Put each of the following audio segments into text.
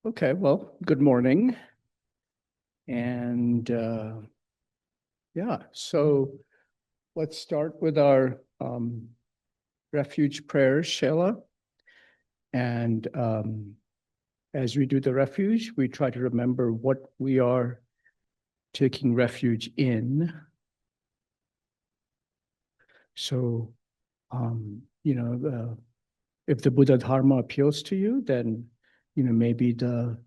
Okay, well, good morning. And yeah, so let's start with our refuge prayers, Sheila. And as we do the refuge, we try to remember what we are taking refuge in. So, if the Buddha Dharma appeals to you, then, maybe the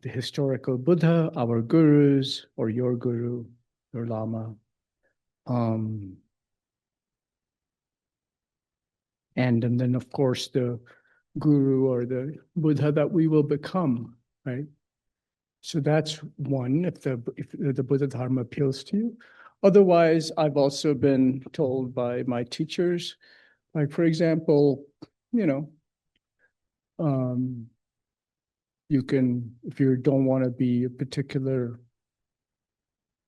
historical Buddha, our gurus, or your guru, your Lama. Um, and then, of course, the guru or the Buddha that we will become, right? So that's one, if the Buddha Dharma appeals to you. Otherwise, I've also been told by my teachers, like, for example, you know, um, you can, if you don't want to be a particular,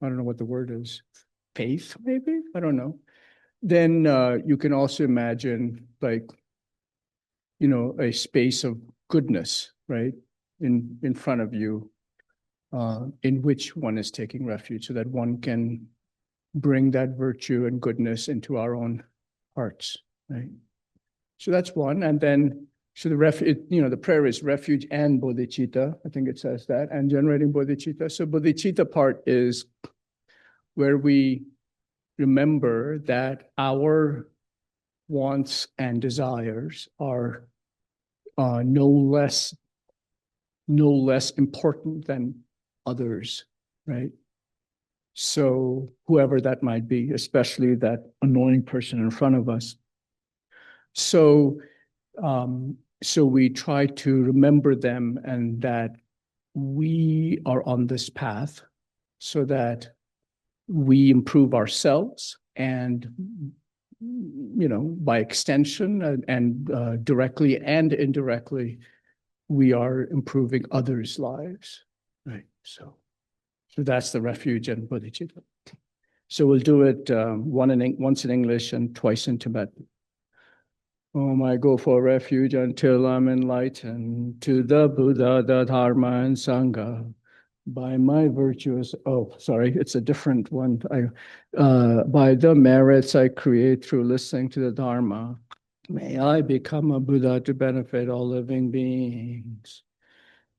I don't know what the word is, faith, maybe? I don't know. Then you can also imagine, like, a space of goodness, right, in front of you, in which one is taking refuge, so that one can bring that virtue and goodness into our own hearts, right? So that's one, and then so the prayer is refuge and bodhicitta. I think it says that, and generating bodhicitta. So bodhicitta part is where we remember that our wants and desires are no less important than others, right? So whoever that might be, especially that annoying person in front of us. So so we try to remember them, and that we are on this path so that we improve ourselves, and by extension and directly and indirectly, we are improving others' lives, right? So that's the refuge and bodhicitta. So we'll do it once in English and twice in Tibetan. I go for refuge until I'm enlightened to the Buddha, the Dharma, and Sangha. By my virtuous, sorry, it's a different one. By the merits I create through listening to the Dharma, may I become a Buddha to benefit all living beings.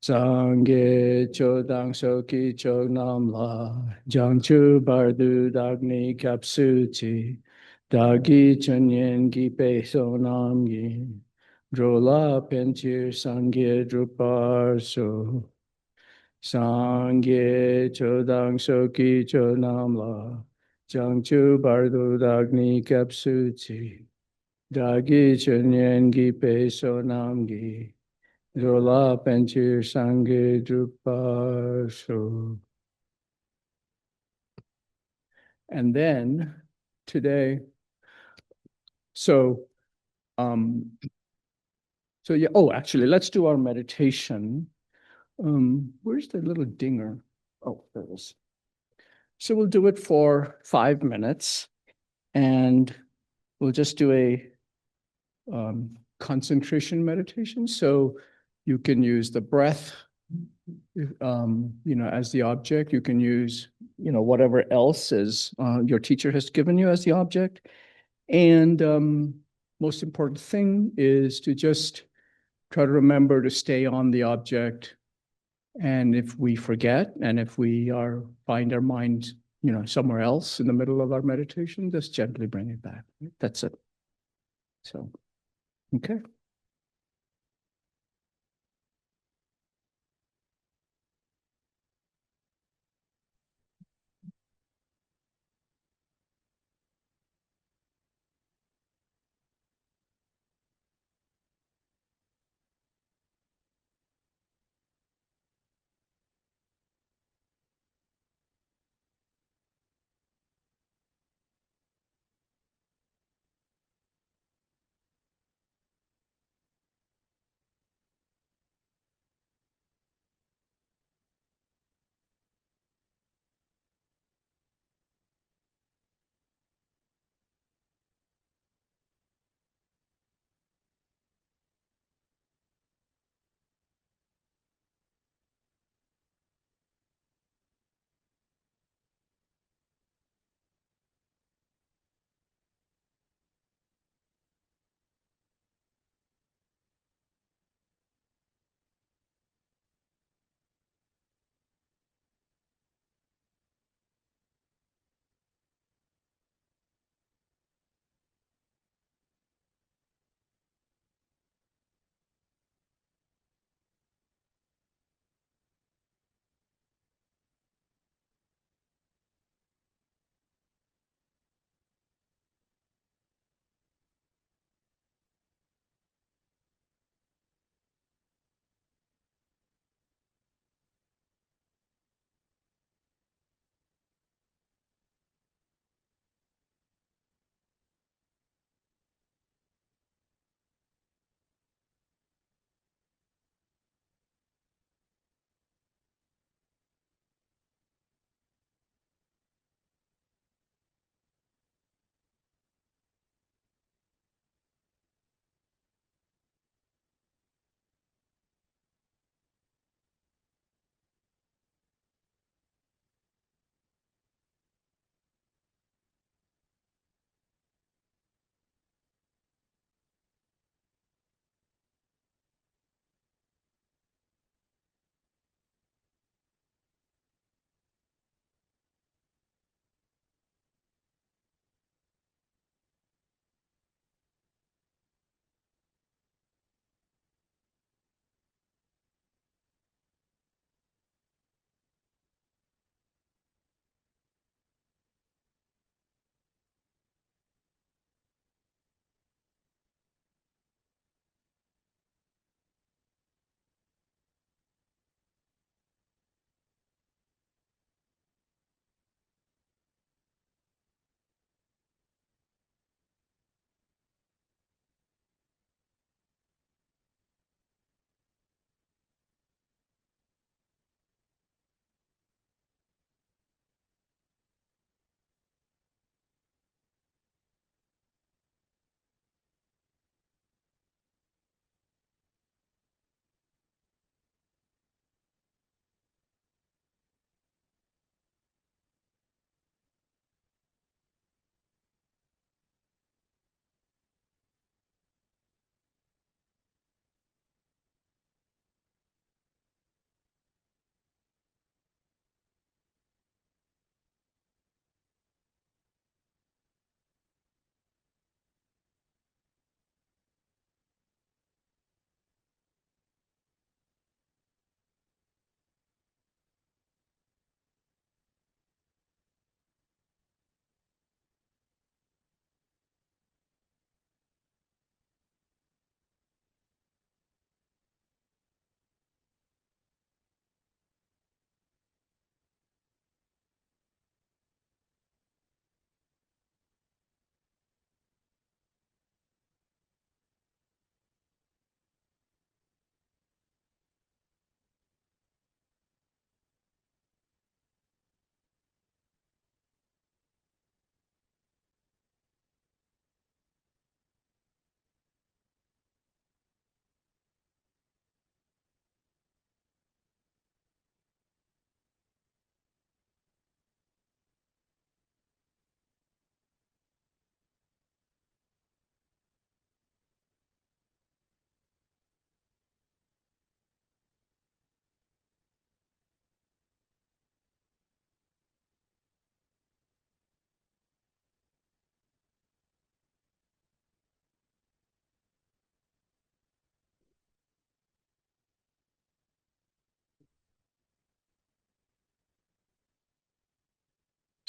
Sangye chodang soki chognam la, jangchu bardu dagni kapsuchi, dagi chunyen gi peso nam gi, drola penchir sangye drupar so. Sangye chodang soki chodam la, jangchu bardu dagni kapsuchi, dagi chunyen gi peso nam gi, Zola Penchir Sangye Drupa. And then today, so yeah, actually, let's do our meditation. Where's the little dinger? Oh, there it is. So we'll do it for 5 minutes, and we'll just do a concentration meditation. So you can use the breath, as the object. You can use, whatever else is your teacher has given you as the object. And most important thing is to just try to remember to stay on the object. And if we forget, and if we find our mind, somewhere else in the middle of our meditation, just gently bring it back. That's it. So, okay.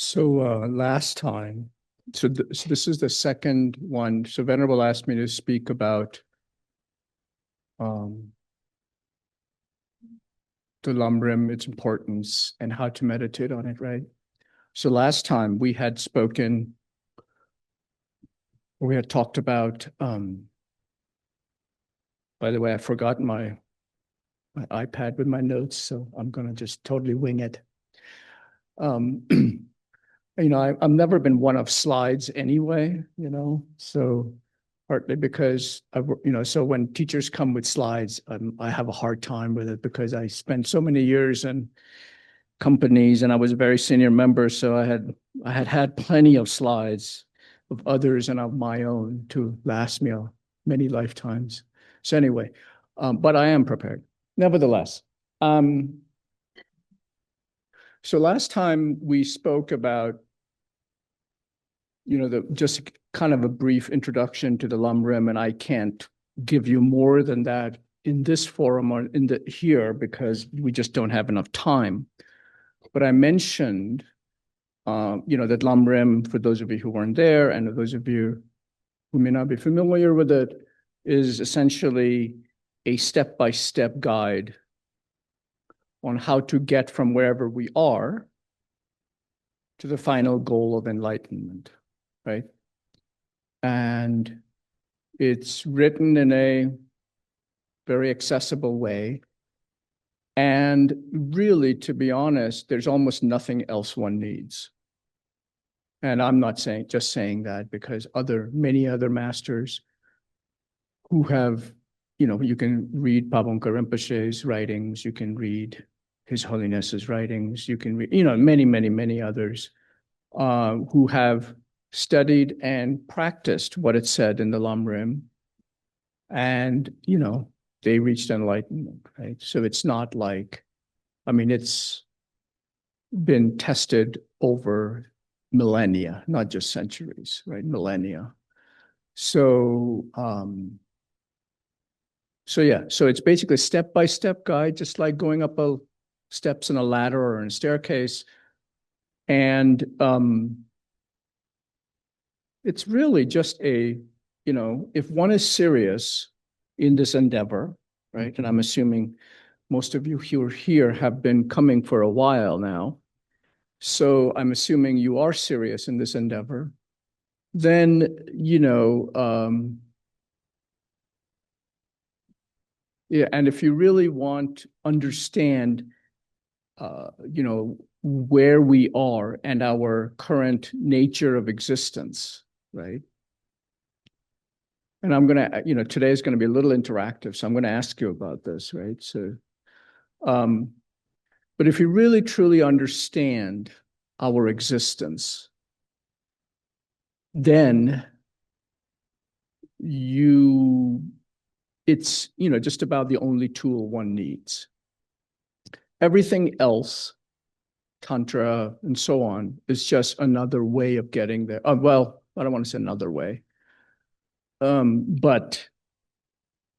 So last time, so this is the second one. So Venerable asked me to speak about the lamrim, its importance, and how to meditate on it, right? So last time we had spoken, we had talked about, by the way, I've forgotten my iPad with my notes, so I'm going to just totally wing it. I've never been one of slides anyway, so partly because so when teachers come with slides, I have a hard time with it because I spent so many years in companies and I was a very senior member, so I had plenty of slides of others and of my own to last me many lifetimes. So anyway, but I am prepared. Nevertheless, so last time we spoke about just kind of a brief introduction to the lamrim, and I can't give you more than that in this forum or here because we just don't have enough time. But I mentioned, that lamrim, for those of you who weren't there and those of you who may not be familiar with it, is essentially a step-by-step guide on how to get from wherever we are to the final goal of enlightenment. Right? And it's written in a very accessible way. And really, to be honest, there's almost nothing else one needs. And I'm not just saying that because many other masters who have, you can read Pabonka Rinpoche's writings, you can read His Holiness's writings, you can read, many, many, many others who have studied and practiced what it said in the lamrim, and they reached enlightenment, right? So it's not like, it's been tested over millennia, not just centuries, right? Millennia. So so it's basically a step-by-step guide, just like going up steps in a ladder or in a staircase. And it's really just if one is serious in this endeavor, right? And I'm assuming most of you who are here have been coming for a while now. So I'm assuming you are serious in this endeavor. Then, and if you really want to understand, where we are and our current nature of existence, right? And I'm going to, today is going to be a little interactive, so I'm going to ask you about this, right? So, but if you really truly understand our existence, then it's, just about the only tool one needs. Everything else, Tantra and so on, is just another way of getting there. Well, I don't want to say another way. But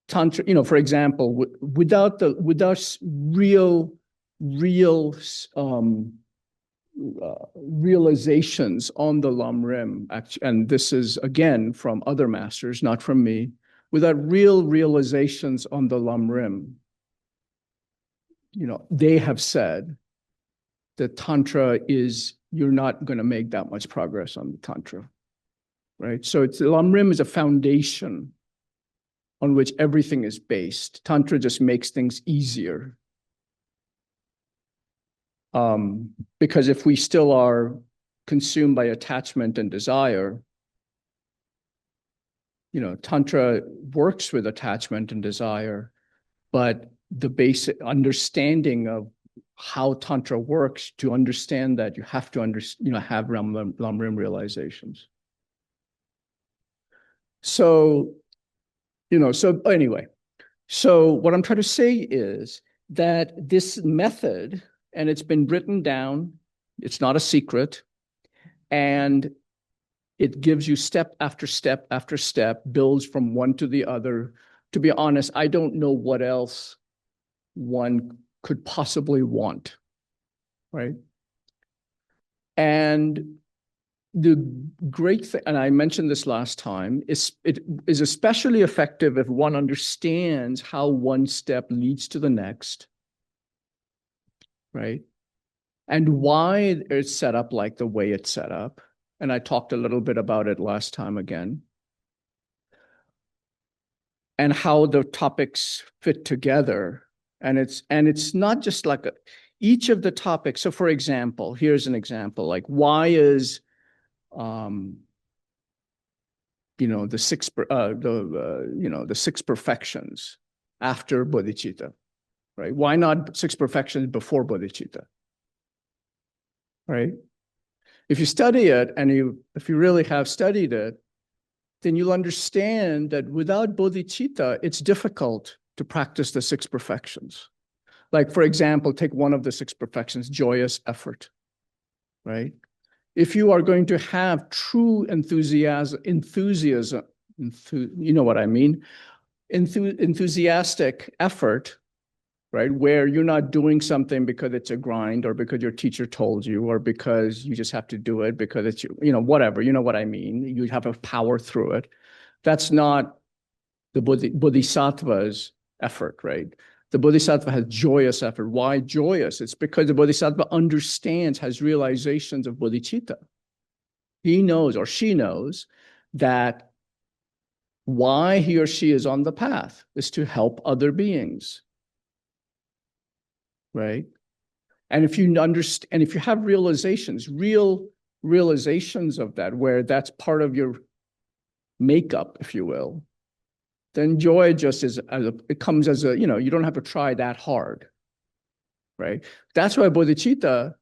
Tantra, for example, without real realizations on the lamrim, and this is again from other masters, not from me, without real realizations on the lamrim, they have said that Tantra you're not going to make that much progress on the Tantra, right? So the lamrim is a foundation on which everything is based. Tantra just makes things easier. Because if we still are consumed by attachment and desire, Tantra works with attachment and desire, but the basic understanding of how Tantra works, to understand that you have to have lamrim realizations. So, so anyway, so what I'm trying to say is that this method, and it's been written down, it's not a secret, and it gives you step after step after step, builds from one to the other. To be honest, I don't know what else one could possibly want, right? And the great thing, and I mentioned this last time, is it is especially effective if one understands how one step leads to the next, right? And why it's set up like the way it's set up. And I talked a little bit about it last time again. And how the topics fit together. And it's not just like each of the topics. So for example, here's an example, like why is the six perfections after bodhicitta, right? Why not six perfections before bodhicitta, right? If you study it and if you really have studied it, then you'll understand that without bodhicitta, it's difficult to practice the six perfections. Like, for example, take one of the six perfections, joyous effort, right? If you are going to have true enthusiasm, you know what I mean? Enthusiastic effort, right? Where you're not doing something because it's a grind or because your teacher told you or because you just have to do it because it's, whatever, you know what I mean? You have a power through it. That's not the bodhisattva's effort, right? The bodhisattva has joyous effort. Why joyous? It's because the bodhisattva understands, has realizations of bodhicitta. He knows or she knows that why he or she is on the path is to help other beings, right? And if you understand, and if you have real realizations of that, where that's part of your makeup, if you will, then joy just it comes as you don't have to try that hard, right? That's why bodhicitta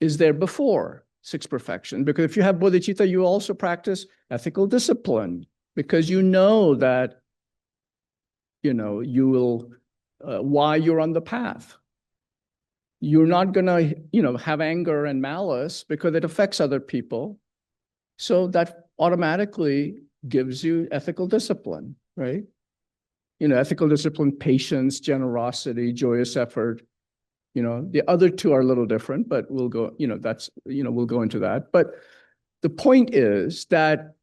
is there before six perfection, because if you have bodhicitta, you also practice ethical discipline, because you know that, you will, why you're on the path. You're not going to, have anger and malice because it affects other people. So that automatically gives you ethical discipline, right? Ethical discipline, patience, generosity, joyous effort. The other two are a little different, but we'll go, we'll go into that. But the point is that,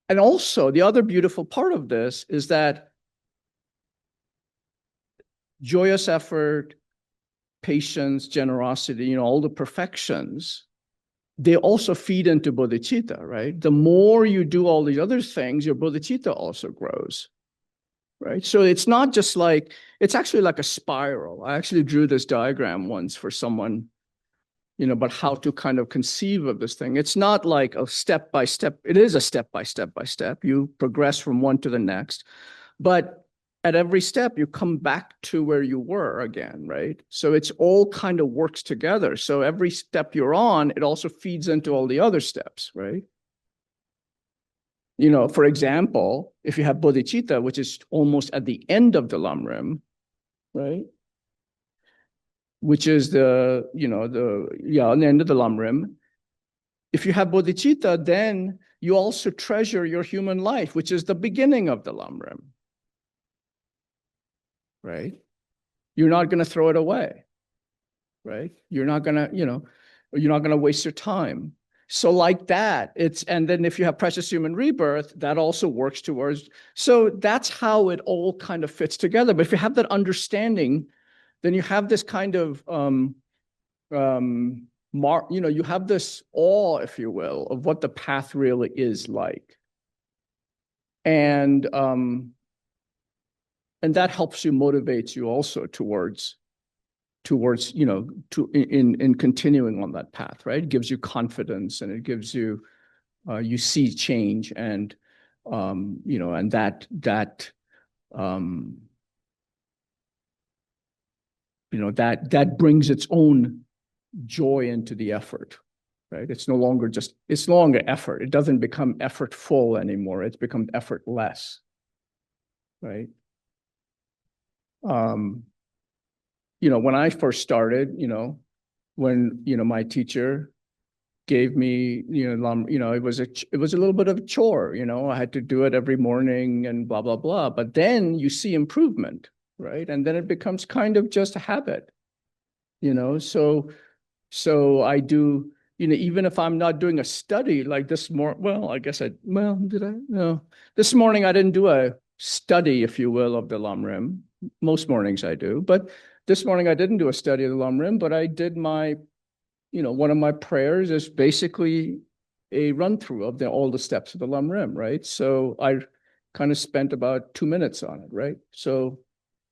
and also the other beautiful part of this is that joyous effort, patience, generosity, all the perfections, they also feed into bodhicitta, right? The more you do all these other things, your bodhicitta also grows, right? So it's not just like, it's actually like a spiral. I actually drew this diagram once for someone, but how to kind of conceive of this thing. It's not like a step by step. It is a step by step. You progress from one to the next, but at every step, you come back to where you were again, right? So it's all kind of works together. So every step you're on, it also feeds into all the other steps, right? For example, if you have bodhicitta, which is almost at the end of the lamrim, right? Which is on the end of the lamrim. If you have bodhicitta, then you also treasure your human life, which is the beginning of the lamrim. Right? You're not going to throw it away, right? You're not going to, you're not going to waste your time. So like that, and then if you have precious human rebirth, that also works towards, so that's how it all kind of fits together. But if you have that understanding, then you have this kind of, you have this awe, if you will, of what the path really is like. And that helps you, motivates you also towards in continuing on that path, right? It gives you confidence, and it gives you you see change, and and that brings its own joy into the effort, right? It's no longer effort. It doesn't become effortful anymore. It's become effortless, right? When I first started, when, my teacher gave me, it was a little bit of a chore, I had to do it every morning and blah, blah, blah. But then you see improvement, right? And then it becomes kind of just a habit, so I do, even if I'm not doing a study like this morning, well, I guess did I? No. This morning I didn't do a study, if you will, of the lamrim. Most mornings I do, but this morning I didn't do a study of the lamrim, but I did one of my prayers is basically a run through of all the steps of the lamrim, right? So I kind of spent about 2 minutes on it, right? So,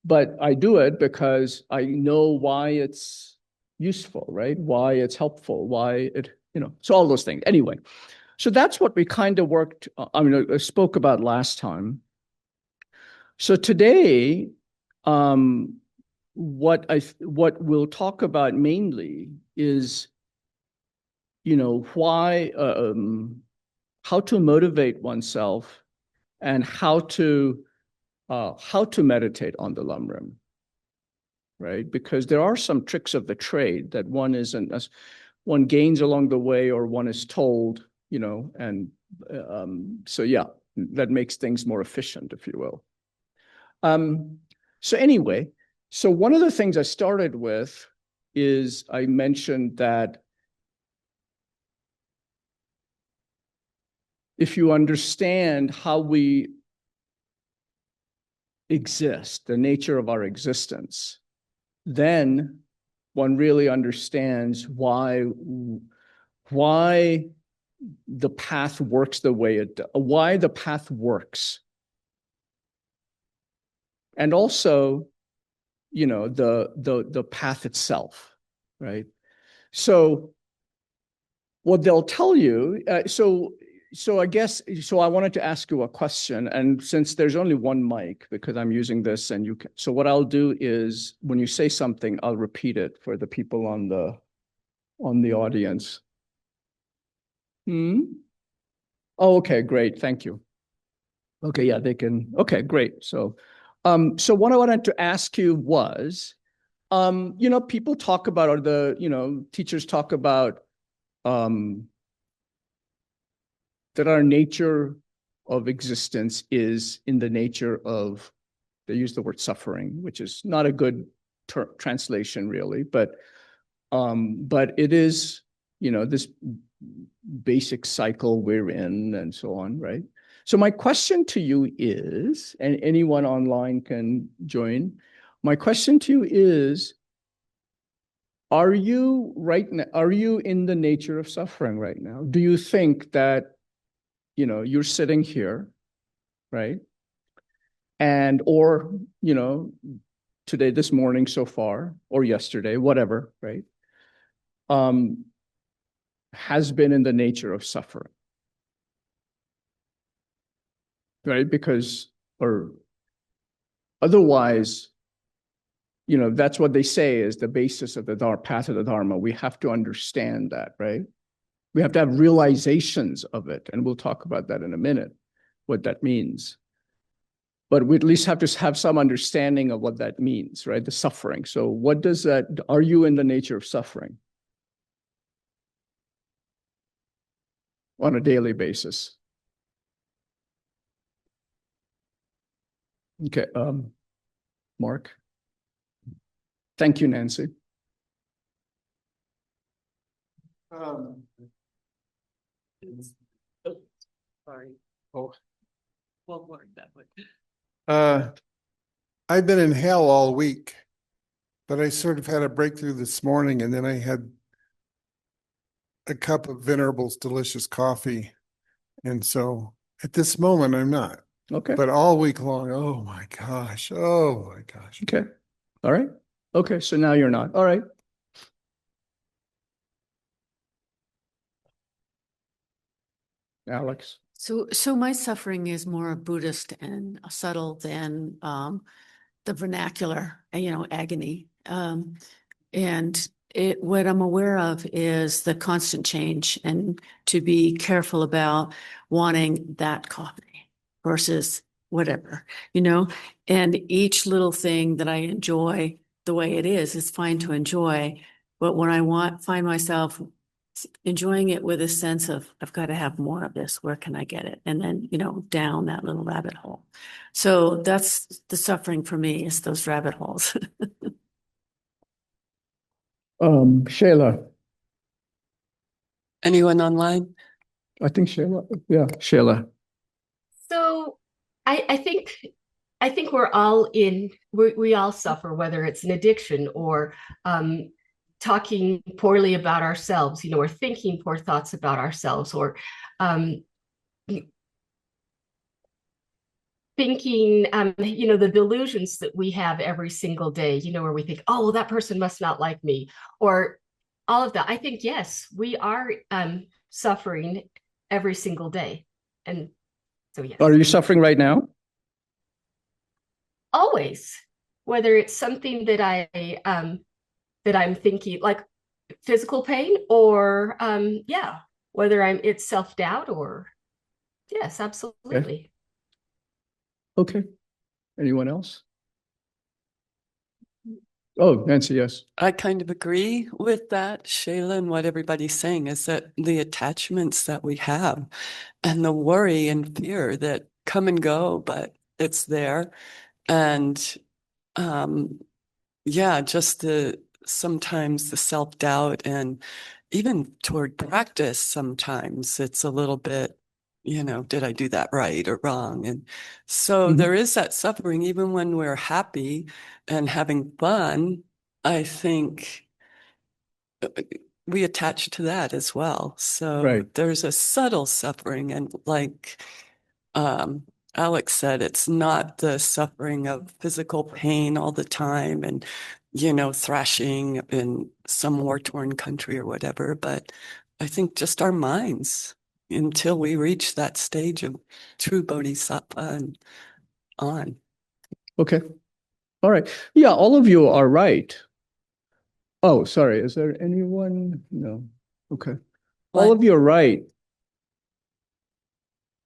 but I do it because I know why it's useful, right? Why it's helpful, why so all those things. Anyway, so that's what we kind of worked, I spoke about last time. So today, what we'll talk about mainly is, why, how to motivate oneself and how to meditate on the lamrim, right? Because there are some tricks of the trade that one gains along the way, or one is told, and so yeah, that makes things more efficient, if you will. So anyway, so one of the things I started with is I mentioned that if you understand how we exist, the nature of our existence, then one really understands why the path works the way it does, why the path works. And also, the path itself, right? So what they'll tell you, so I wanted to ask you a question, and since there's only one mic, because I'm using this, and so what I'll do is when you say something, I'll repeat it for the people on the audience. Oh, okay, great, thank you. Okay, yeah, they can. Okay, great. So what I wanted to ask you was, people talk about, or teachers talk about, that our nature of existence is in the nature of, they use the word suffering, which is not a good translation really, but it is, this basic cycle we're in and so on, right? So my question to you is, and anyone online can join, my question to you is, are you in the nature of suffering right now? Do you think that, you're sitting here, right? Or, today, this morning so far, or yesterday, whatever, right? Has been in the nature of suffering. Right? Because, or otherwise, that's what they say is the basis of the path of the Dharma. We have to understand that, right? We have to have realizations of it. And we'll talk about that in a minute, what that means. But we at least have to have some understanding of what that means, right? The suffering. So what does that, are you in the nature of suffering? On a daily basis. Okay, Mark. Thank you, Nancy. Sorry. Oh. Won't work that way. I've been in hell all week, but I sort of had a breakthrough this morning, and then I had a cup of Venerable's delicious coffee. And so at this moment, I'm not. Okay. But all week long, oh my gosh. Oh my gosh. Okay. All right. Okay. So now you're not. All right. Alex. So my suffering is more Buddhist and subtle than the vernacular, agony. And what I'm aware of is the constant change, and to be careful about wanting that coffee versus whatever, and each little thing that I enjoy the way it is fine to enjoy. But when I find myself enjoying it with a sense of, I've got to have more of this, where can I get it? And then, down that little rabbit hole. So that's the suffering for me, is those rabbit holes. Shayla. Anyone online? I think Sheila, yeah, Sheila. So I think we're all we all suffer, whether it's an addiction or talking poorly about ourselves, or thinking poor thoughts about ourselves, or um, thinking, the delusions that we have every single day, where we think, oh, well, that person must not like me, or all of that. I think, yes, we are suffering every single day. And so, yes. Are you suffering right now? Always, whether it's something that I'm thinking like physical pain, or whether it's self-doubt, or yes, absolutely. Okay. Anyone else? Oh, Nancy, yes. I kind of agree with that, Shayla, and what everybody's saying is that the attachments that we have and the worry and fear that come and go, but it's there. And just sometimes the self-doubt, and even toward practice, sometimes it's a little bit, did I do that right or wrong? And so there is that suffering, even when we're happy and having fun. I think we attach to that as well. So Right. there's a subtle suffering, and like Alex said, it's not the suffering of physical pain all the time and, thrashing in some war-torn country or whatever. But I think just our minds, until we reach that stage of true bodhisattva and on. Okay. All right. Yeah, all of you are right. Oh, sorry. Is there anyone? No. Okay. All What? of you are right.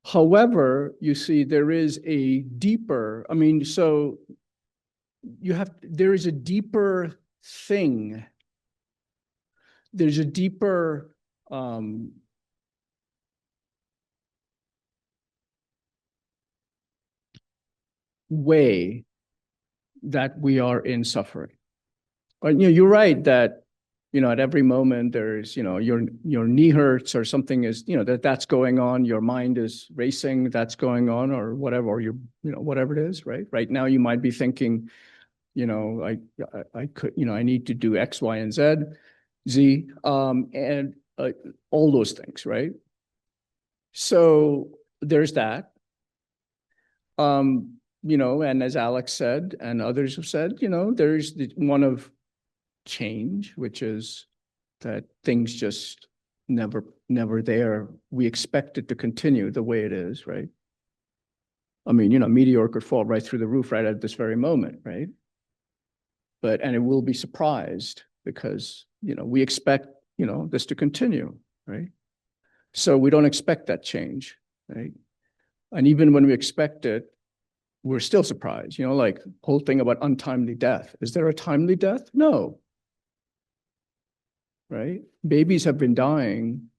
However, you see, there is a deeper, so there is a deeper thing. There's a deeper way that we are in suffering. But you're right that at every moment there's your knee hurts or something is that's going on. Your mind is racing. That's going on, or whatever, or whatever it is. Right now you might be thinking, I could I need to do X, Y, and Z, and all those things, right? So there's that. And as Alex said, and others have said, there's the one of change, which is that things just never there. We expect it to continue the way it is, right? Meteor could fall right through the roof right at this very moment, right? And it will be surprised because, we expect, this to continue, right? So we don't expect that change, right? And even when we expect it, we're still surprised, like whole thing about untimely death. Is there a timely death? No. Right? Babies have been dying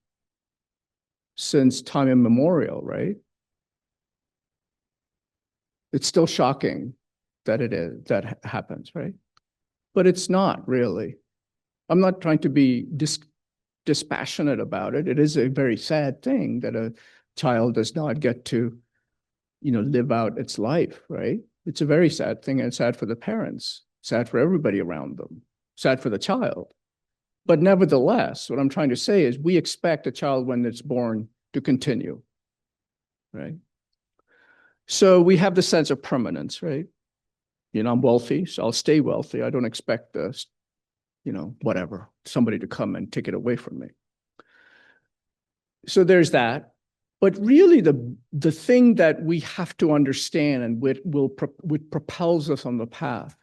since time immemorial, right? It's still shocking that that happens, right? But it's not really. I'm not trying to be dispassionate about it. It is a very sad thing that a child does not get to, live out its life, right? It's a very sad thing, and sad for the parents, sad for everybody around them, sad for the child. But nevertheless, what I'm trying to say is we expect a child when it's born to continue, right? So we have the sense of permanence, right? I'm wealthy, so I'll stay wealthy. I don't expect this, whatever, somebody to come and take it away from me. So there's that. But really the thing that we have to understand and which propels us on the path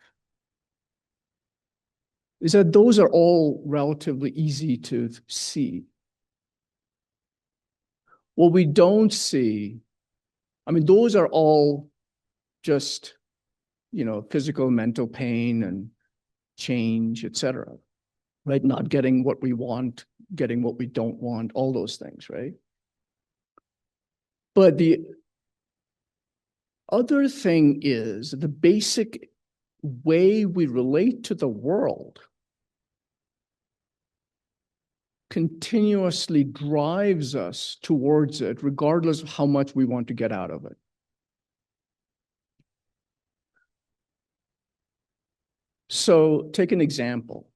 is that those are all relatively easy to see. What we don't see, those are all just, physical, mental pain and change, etc. Right? Not getting what we want, getting what we don't want, all those things, right? But the other thing is the basic way we relate to the world continuously drives us towards it, regardless of how much we want to get out of it. So take an example,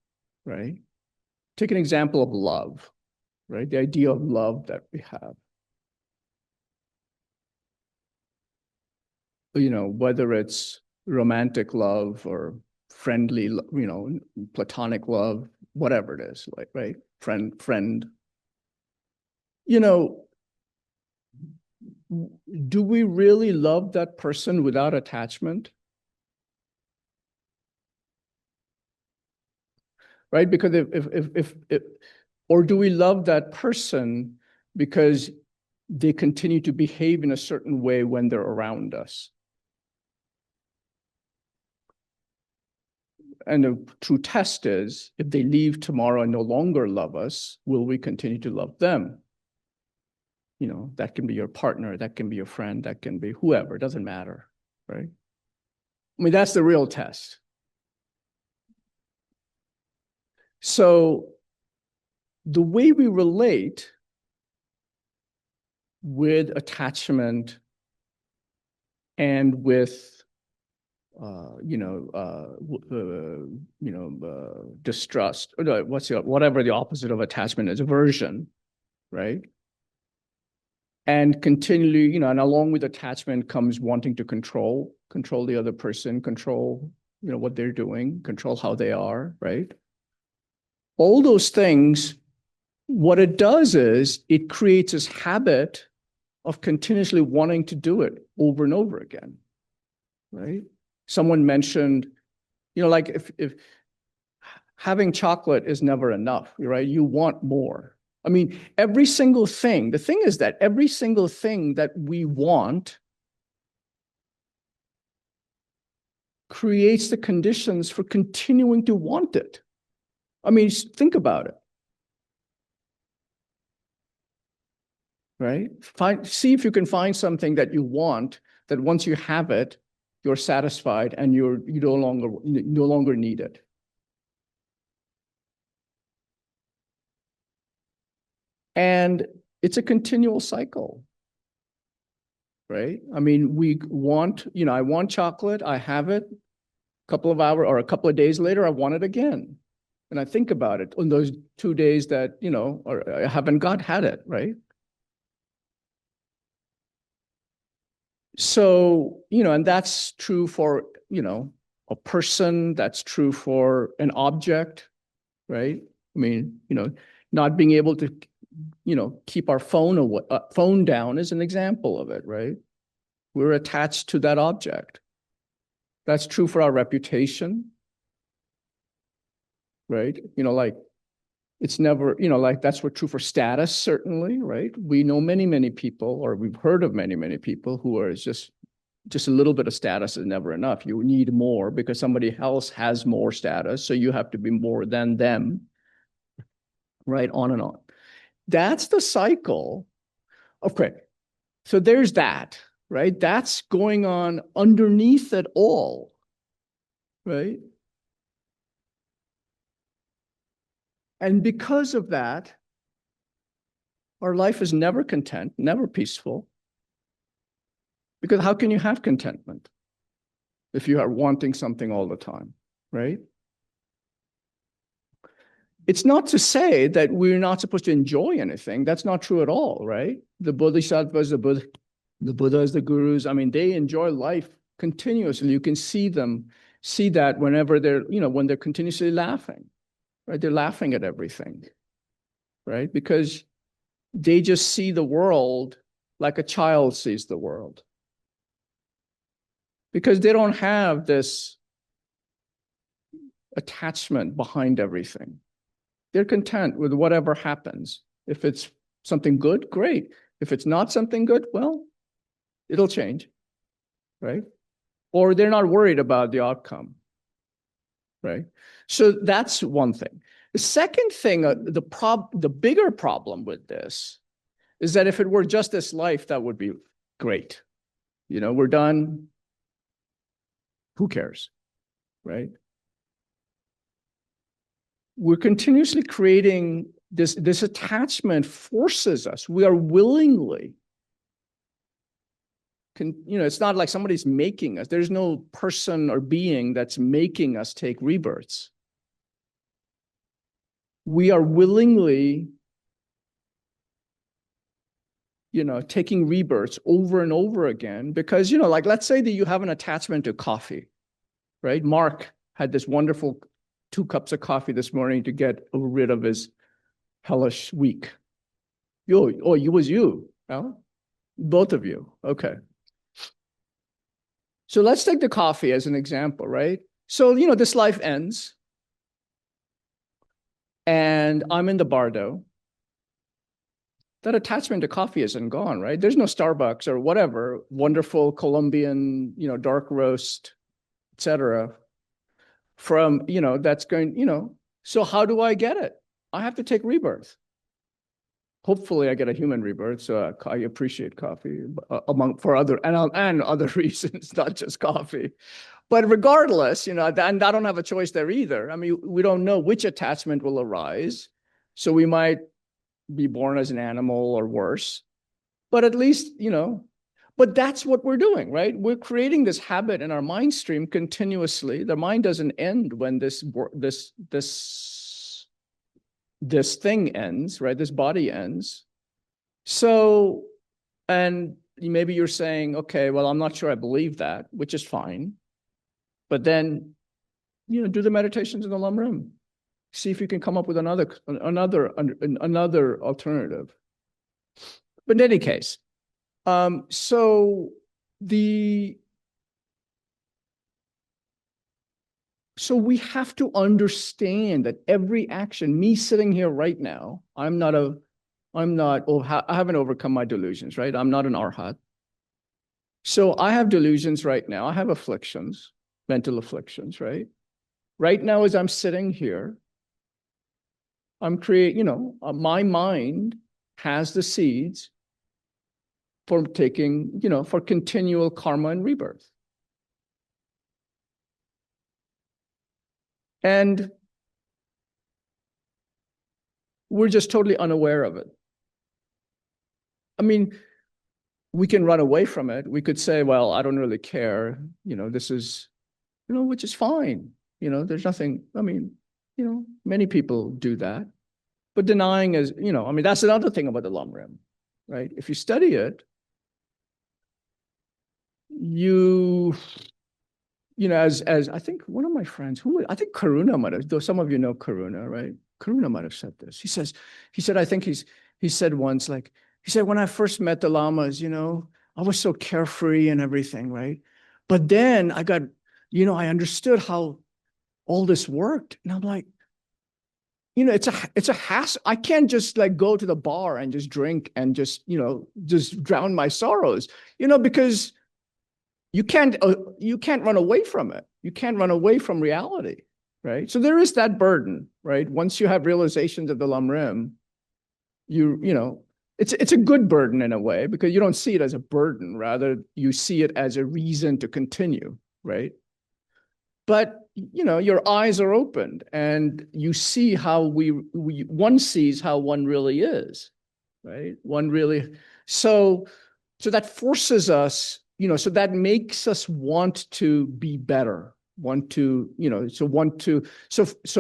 right? Take an example of love, right? The idea of love that we have. You know, whether it's romantic love or friendly, you know, platonic love, whatever it is, like, right? Friend. You know, do we really love that person without attachment? Right? Because if or do we love that person because they continue to behave in a certain way when they're around us? And the true test is, if they leave tomorrow and no longer love us, will we continue to love them? You know, that can be your partner, that can be your friend, that can be whoever, it doesn't matter, right? I mean, that's the real test. So the way we relate with attachment and with distrust, or no, whatever the opposite of attachment is, aversion, right? And continually, you know, and along with attachment comes wanting to control the other person, control, you know, what they're doing, control how they are, right? All those things, what it does is it creates this habit of continuously wanting to do it over and over again, right? Someone mentioned, you know, like if having chocolate is never enough, right? You want more. I mean, every single thing, the thing is that every single thing that we want creates the conditions for continuing to want it. I mean, think about it. Right? See if you can find something that you want, that once you have it, you're satisfied and you no longer need it. And it's a continual cycle, right? I mean, we want, you know, I want chocolate, I have it, a couple of hours or a couple of days later, I want it again. And I think about it on those 2 days that, you know, or I haven't had it, right? So, you know, and that's true for, you know, a person, that's true for an object, right? I mean, you know, not being able to, you know, keep our phone down is an example of it, right? We're attached to that object. That's true for our reputation, right? You know, like it's never, you know, like that's what true for status, certainly, right? We know many, many people, or we've heard of many, many people who are just a little bit of status is never enough. You need more because somebody else has more status. So you have to be more than them, right? On and on. That's the cycle. Okay. So there's that, right? That's going on underneath it all, right? And because of that, our life is never content, never peaceful. Because how can you have contentment if you are wanting something all the time, right? It's not to say that we're not supposed to enjoy anything. That's not true at all, right? The Bodhisattvas, the Buddhas, the gurus, I mean, they enjoy life continuously. You can see that whenever they're, you know, when they're continuously laughing, right? They're laughing at everything, right? Because they just see the world like a child sees the world. Because they don't have this attachment behind everything. They're content with whatever happens. If it's something good, great. If it's not something good, well, it'll change, right? Or they're not worried about the outcome, right? So that's one thing. The second thing, the bigger problem with this is that if it were just this life, that would be great. You know, we're done. Who cares, right? We're continuously creating this attachment forces us. We are willingly, it's not like somebody's making us. There's no person or being that's making us take rebirths. We are willingly, taking rebirths over and over again because, like, let's say that you have an attachment to coffee, right? Mark had this wonderful 2 cups of coffee this morning to get rid of his hellish week. It was you, well, both of you. Okay. So let's take the coffee as an example, right? So, this life ends and I'm in the bardo. That attachment to coffee isn't gone, right? There's no Starbucks or whatever, wonderful Colombian, dark roast, etc. From, that's going, so how do I get it? I have to take rebirth. Hopefully I get a human rebirth, so I appreciate coffee for other and other reasons, not just coffee. But regardless, and I don't have a choice there either. I mean, we don't know which attachment will arise, so we might be born as an animal or worse. But at least, but that's what we're doing, right? We're creating this habit in our mind stream continuously. The mind doesn't end when this thing ends, right? This body ends. So, and maybe you're saying, okay, well, I'm not sure I believe that, which is fine. But then, do the meditations in the lamrim. See if you can come up with another alternative. But in any case, so we have to understand that every action, me sitting here right now, I haven't overcome my delusions, right? I'm not an arhat. So I have delusions right now. I have afflictions, mental afflictions, right? Right now, as I'm sitting here, I'm creating, my mind has the seeds for taking, for continual karma and rebirth. And we're just totally unaware of it. I mean, we can run away from it. We could say, well, I don't really care. This is, which is fine. There's nothing, I mean, many people do that. But denying is, that's another thing about the lamrim, right? If you study it, as I think one of my friends, I think Karuna might have, though some of you know Karuna, right? Karuna might have said this. He said, I think he said once, like, he said, when I first met the lamas, I was so carefree and everything, right? But then I got, I understood how all this worked. And I'm like, it's a hassle. I can't just like go to the bar and just drink and just drown my sorrows, because you can't run away from it. You can't run away from reality, right? So there is that burden, right? Once you have realizations of the lamrim, it's a good burden in a way because you don't see it as a burden. Rather, you see it as a reason to continue, right? But your eyes are opened and you see how one sees how one really is, right? So that forces us, so that makes us want to be better, so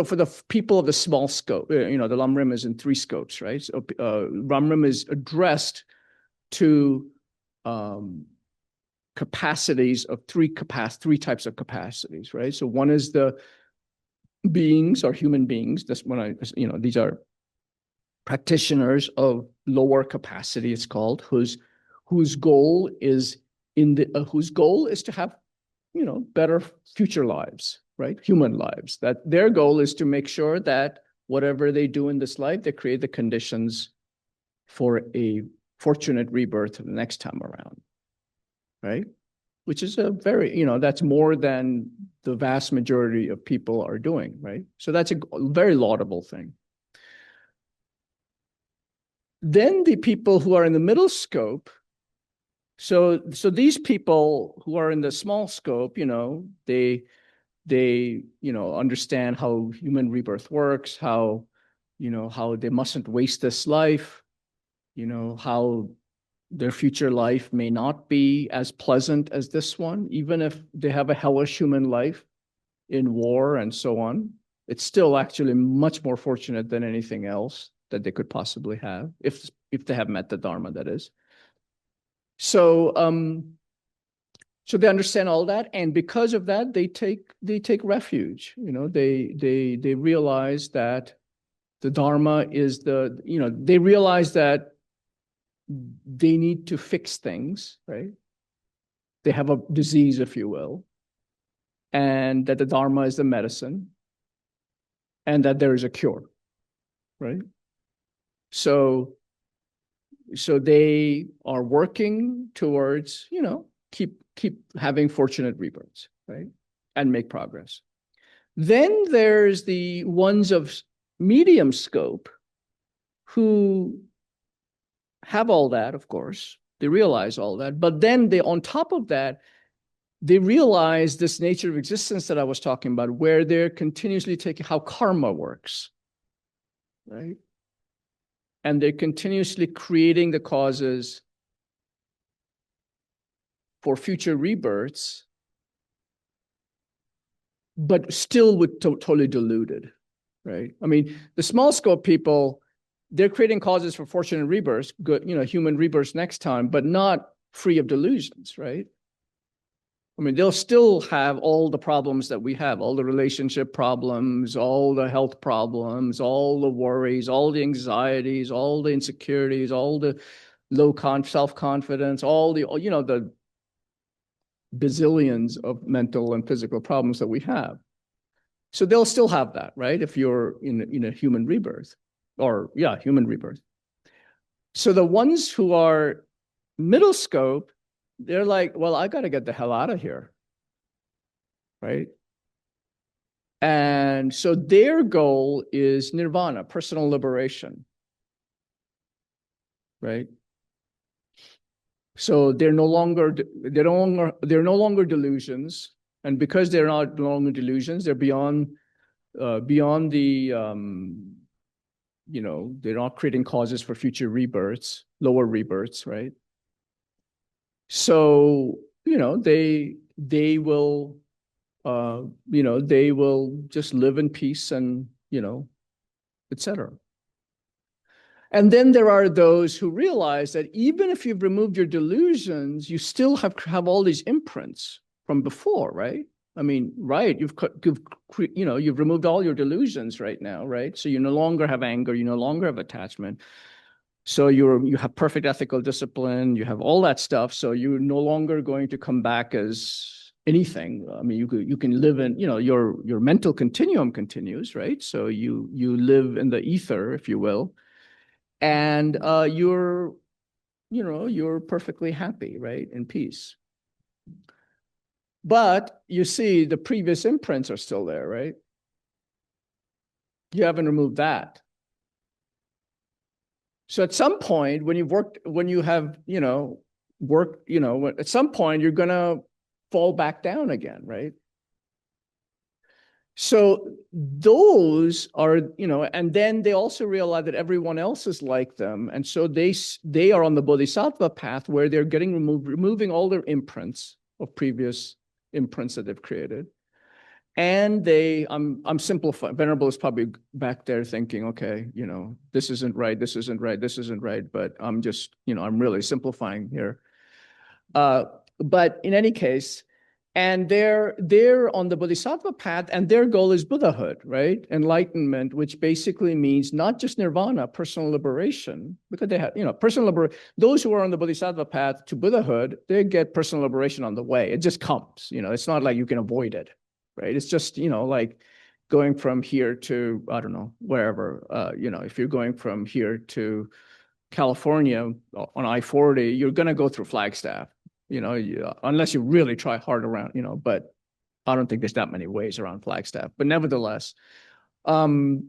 for the people of the small scope, the lamrim is in 3 scopes, right? So lamrim is addressed to capacities of 3 types of capacities, right? So one is the beings or human beings. That's when these are practitioners of lower capacity, it's called, whose goal is to have, better future lives, right? Human lives. That their goal is to make sure that whatever they do in this life, they create the conditions for a fortunate rebirth the next time around, right? Which is a very, that's more than the vast majority of people are doing, right? So that's a very laudable thing. Then the people who are in the middle scope, so these people who are in the small scope, they understand how human rebirth works, how how they mustn't waste this life, how their future life may not be as pleasant as this one, even if they have a hellish human life in war and so on. It's still actually much more fortunate than anything else that they could possibly have, if they have met the Dharma, that is. So so they understand all that, and because of that, they take refuge. They realize that the Dharma is they realize that they need to fix things, right? They have a disease, if you will, and that the Dharma is the medicine, and that there is a cure, right? So they are working towards, keep having fortunate rebirths, right? And make progress. Then there's the ones of medium scope who have all that, of course. They realize all that. But then on top of that, they realize this nature of existence that I was talking about, where they're continuously taking how karma works, right? And they're continuously creating the causes for future rebirths, but still with totally diluted, right? I mean, the small scope people, they're creating causes for fortunate rebirths, good, human rebirths next time, but not free of delusions, right? I mean, they'll still have all the problems that we have, all the relationship problems, all the health problems, all the worries, all the anxieties, all the insecurities, all the low self-confidence, all the bazillions of mental and physical problems that we have. So they'll still have that, right? If you're in a human rebirth, human rebirth. So the ones who are middle scope, they're like, well, I got to get the hell out of here, right? And so their goal is nirvana, personal liberation, right? So they're no longer delusions, and because they're no longer delusions, they're beyond the they're not creating causes for future rebirths, lower rebirths, right? So they will they will just live in peace and etc. And then there are those who realize that even if you've removed your delusions, you still have all these imprints from before, right? I mean, right? You've removed all your delusions right now, right? So you no longer have anger, you no longer have attachment. So you have perfect ethical discipline, you have all that stuff. So you're no longer going to come back as anything. I mean, you can live in, your mental continuum continues, right? So you live in the ether, if you will. And you're perfectly happy, right? In peace. But you see, the previous imprints are still there, right? You haven't removed that. So at some point, at some point, you're going to fall back down again, right? So those are, and then they also realize that everyone else is like them. And so they are on the bodhisattva path where they're removing all their imprints of previous imprints that they've created. And I'm simplifying. Venerable is probably back there thinking, okay, this isn't right, this isn't right, this isn't right. But I'm just, I'm really simplifying here. But in any case, and they're on the bodhisattva path, and their goal is Buddhahood, right? Enlightenment, which basically means not just nirvana, personal liberation, because they have, personal liberation. Those who are on the bodhisattva path to Buddhahood, they get personal liberation on the way. It just comes, it's not like you can avoid it, right? It's just, like going from here to, I don't know, wherever, if you're going from here to California on I-40, you're going to go through Flagstaff. Unless you really try hard around, but I don't think there's that many ways around Flagstaff. But nevertheless, personal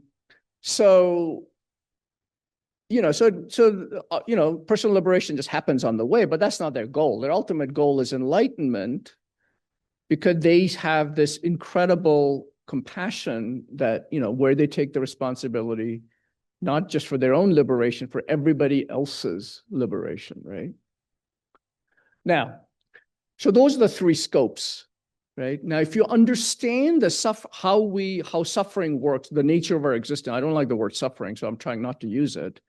liberation just happens on the way, but that's not their goal. Their ultimate goal is enlightenment, because they have this incredible compassion that, where they take the responsibility not just for their own liberation, for everybody else's liberation, right? Now, so those are the three scopes, right? Now, if you understand how suffering works, the nature of our existence, I don't like the word suffering, so I'm trying not to use it.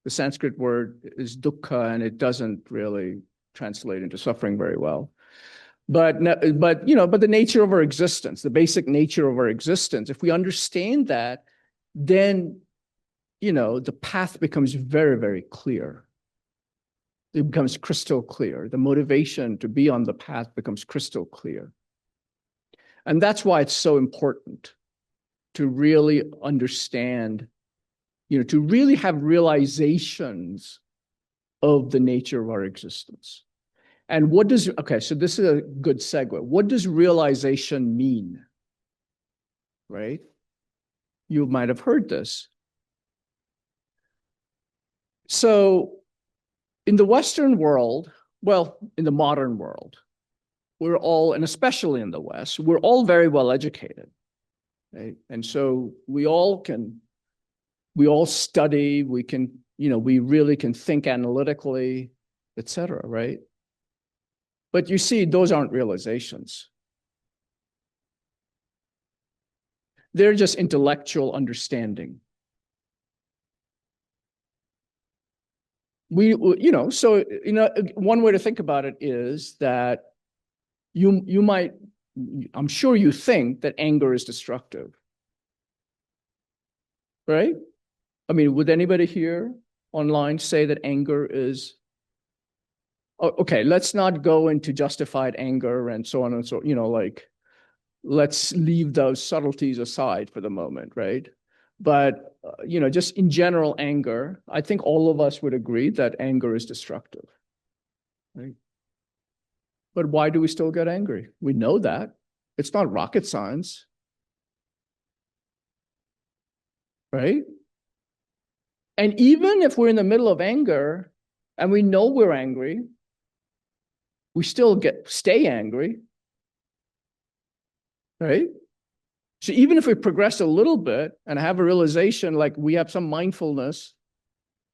The Sanskrit word is dukkha, and it doesn't really translate into suffering very well. But the nature of our existence, the basic nature of our existence, if we understand that, then, the path becomes very, very clear. It becomes crystal clear. The motivation to be on the path becomes crystal clear. And that's why it's so important to really understand, to really have realizations of the nature of our existence. And so this is a good segue. What does realization mean? Right? You might have heard this. So in the Western world, well, in the modern world, we're all, and especially in the West, we're all very well educated. Right? And so we all study, we can, we really can think analytically, et cetera, right? But you see, those aren't realizations. They're just intellectual understanding. One way to think about it is that I'm sure you think that anger is destructive, right? I mean, would anybody here online say that anger is, okay, let's not go into justified anger and so on and so, let's leave those subtleties aside for the moment, right? But, just in general anger, I think all of us would agree that anger is destructive, right? But why do we still get angry? We know that. It's not rocket science, right? And even if we're in the middle of anger and we know we're angry, we still stay angry, right? So even if we progress a little bit and have a realization, like we have some mindfulness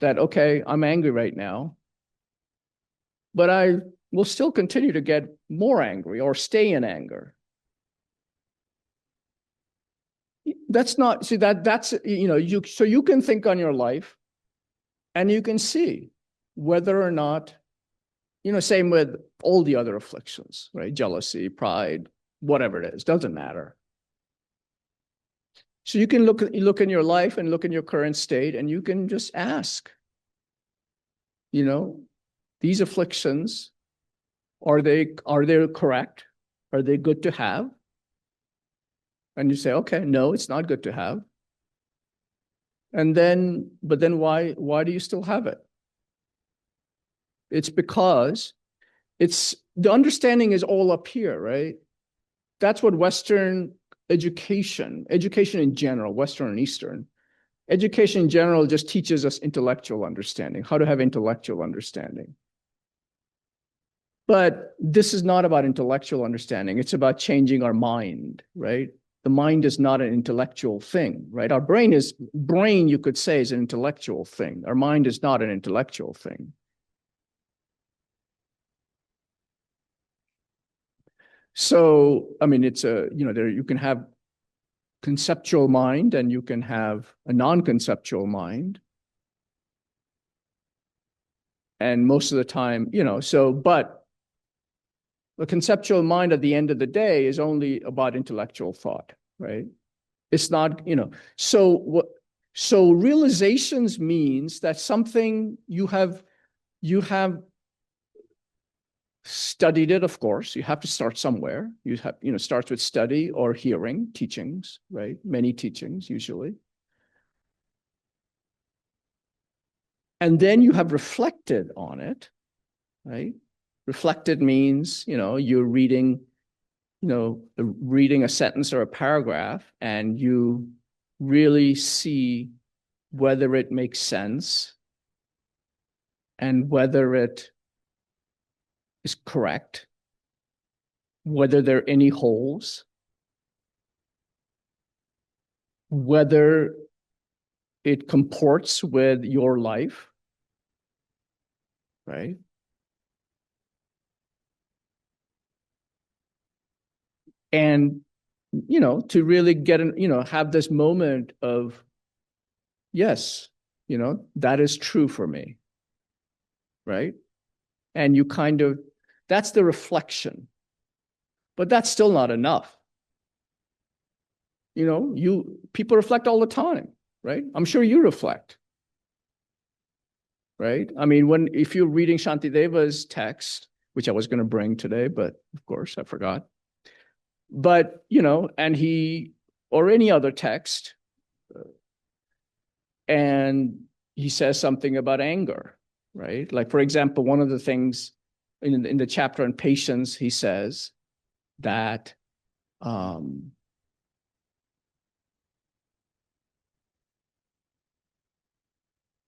that, okay, I'm angry right now, but I will still continue to get more angry or stay in anger. That's not, see, that's, so you can think on your life and you can see whether or not, same with all the other afflictions, right? Jealousy, pride, whatever it is, doesn't matter. So you can look in your life and look in your current state, and you can just ask, these afflictions, are they correct? Are they good to have? And you say, okay, no, it's not good to have. But then why do you still have it? It's because the understanding is all up here, right? That's what Western education in general, Western and Eastern, education in general just teaches us intellectual understanding, how to have intellectual understanding. But this is not about intellectual understanding. It's about changing our mind, right? The mind is not an intellectual thing, right? Our brain, you could say, is an intellectual thing. Our mind is not an intellectual thing. So, I mean, it's you can have conceptual mind and you can have a non-conceptual mind. And most of the time, but the conceptual mind at the end of the day is only about intellectual thought, right? It's not, so realizations means that something you have studied it, of course. You have to start somewhere. You have, starts with study or hearing, teachings, right? Many teachings, usually. And then you have reflected on it, right? Reflected means, you're reading a sentence or a paragraph, and you really see whether it makes sense and whether it is correct, whether there are any holes, whether it comports with your life, right? And, to really get have this moment of, yes, that is true for me, right? And you that's the reflection, but that's still not enough. People reflect all the time, right? I'm sure you reflect, right? I mean, if you're reading Shantideva's text, which I was going to bring today, but of course I forgot. But, or any other text, and he says something about anger, right? Like, for example, one of the things in the chapter on patience, he says that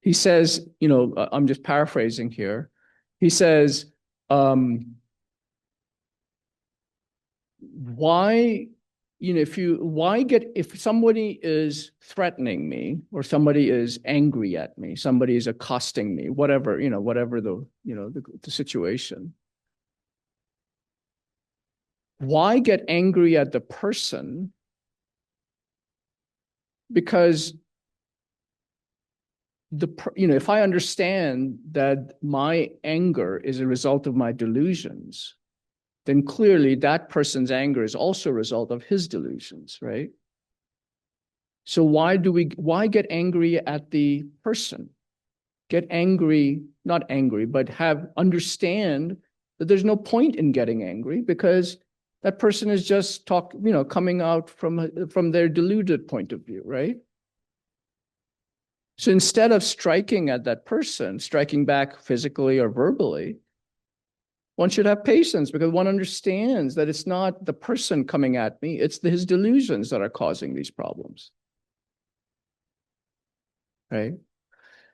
he says, I'm just paraphrasing here. He says, why, if somebody is threatening me or somebody is angry at me, somebody is accosting me, whatever the situation, why get angry at the person? Because if I understand that my anger is a result of my delusions, then clearly that person's anger is also a result of his delusions, right? So why get angry at the person? Get angry, not angry, but understand that there's no point in getting angry because that person is just coming out from their deluded point of view, right? So instead of striking at that person, striking back physically or verbally, one should have patience because one understands that it's not the person coming at me, it's his delusions that are causing these problems. Right?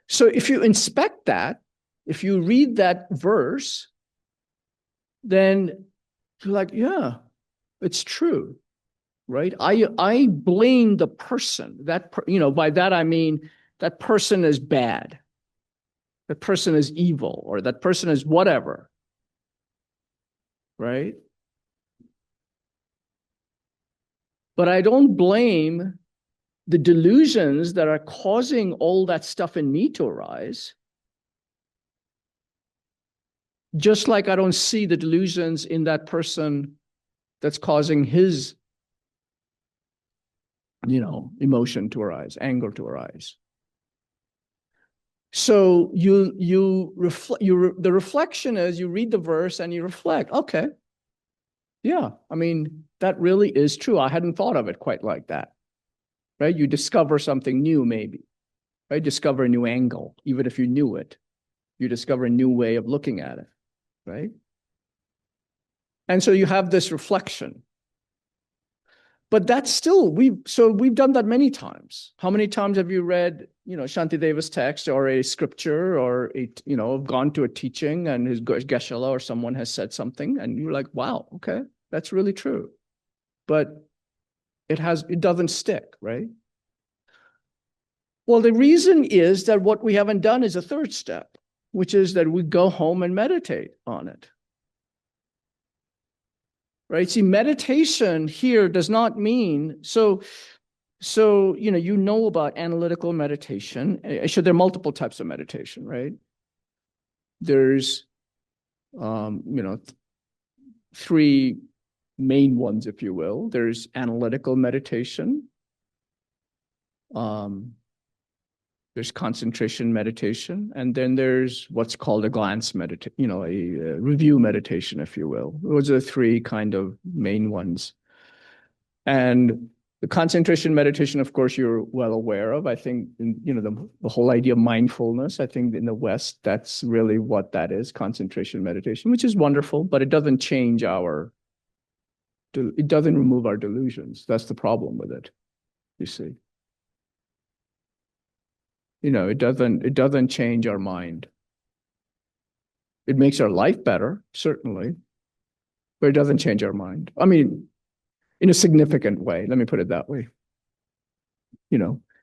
So if you inspect that, if you read that verse, then you're like, yeah, it's true. Right? I blame the person. By that I mean that person is bad. That person is evil, or that person is whatever. Right? But I don't blame the delusions that are causing all that stuff in me to arise. Just like I don't see the delusions in that person that's causing his, emotion to arise, anger to arise. So the reflection is you read the verse and you reflect, okay, yeah, I mean, that really is true. I hadn't thought of it quite like that, right? You discover something new, maybe, right? Discover a new angle, even if you knew it. You discover a new way of looking at it, right? And so you have this reflection. But that's still, we've done that many times. How many times have you read, Shantideva's text or a scripture or gone to a teaching and his Geshe-la or someone has said something and you're like, wow, okay, that's really true. But it doesn't stick, right? Well, the reason is that what we haven't done is a third step, which is that we go home and meditate on it. Right? See, meditation here does not mean so about analytical meditation. Actually, there are multiple types of meditation, right? There's three main ones, if you will. There's analytical meditation. There's concentration meditation, and then there's what's called a glance meditation, a review meditation, if you will. Those are the three kind of main ones. And the concentration meditation, of course, you're well aware of. I think, the whole idea of mindfulness, I think in the West, that's really what that is, concentration meditation, which is wonderful, but it doesn't it doesn't remove our delusions. That's the problem with it, you see. It doesn't change our mind. It makes our life better, certainly, but it doesn't change our mind. I mean, in a significant way, let me put it that way.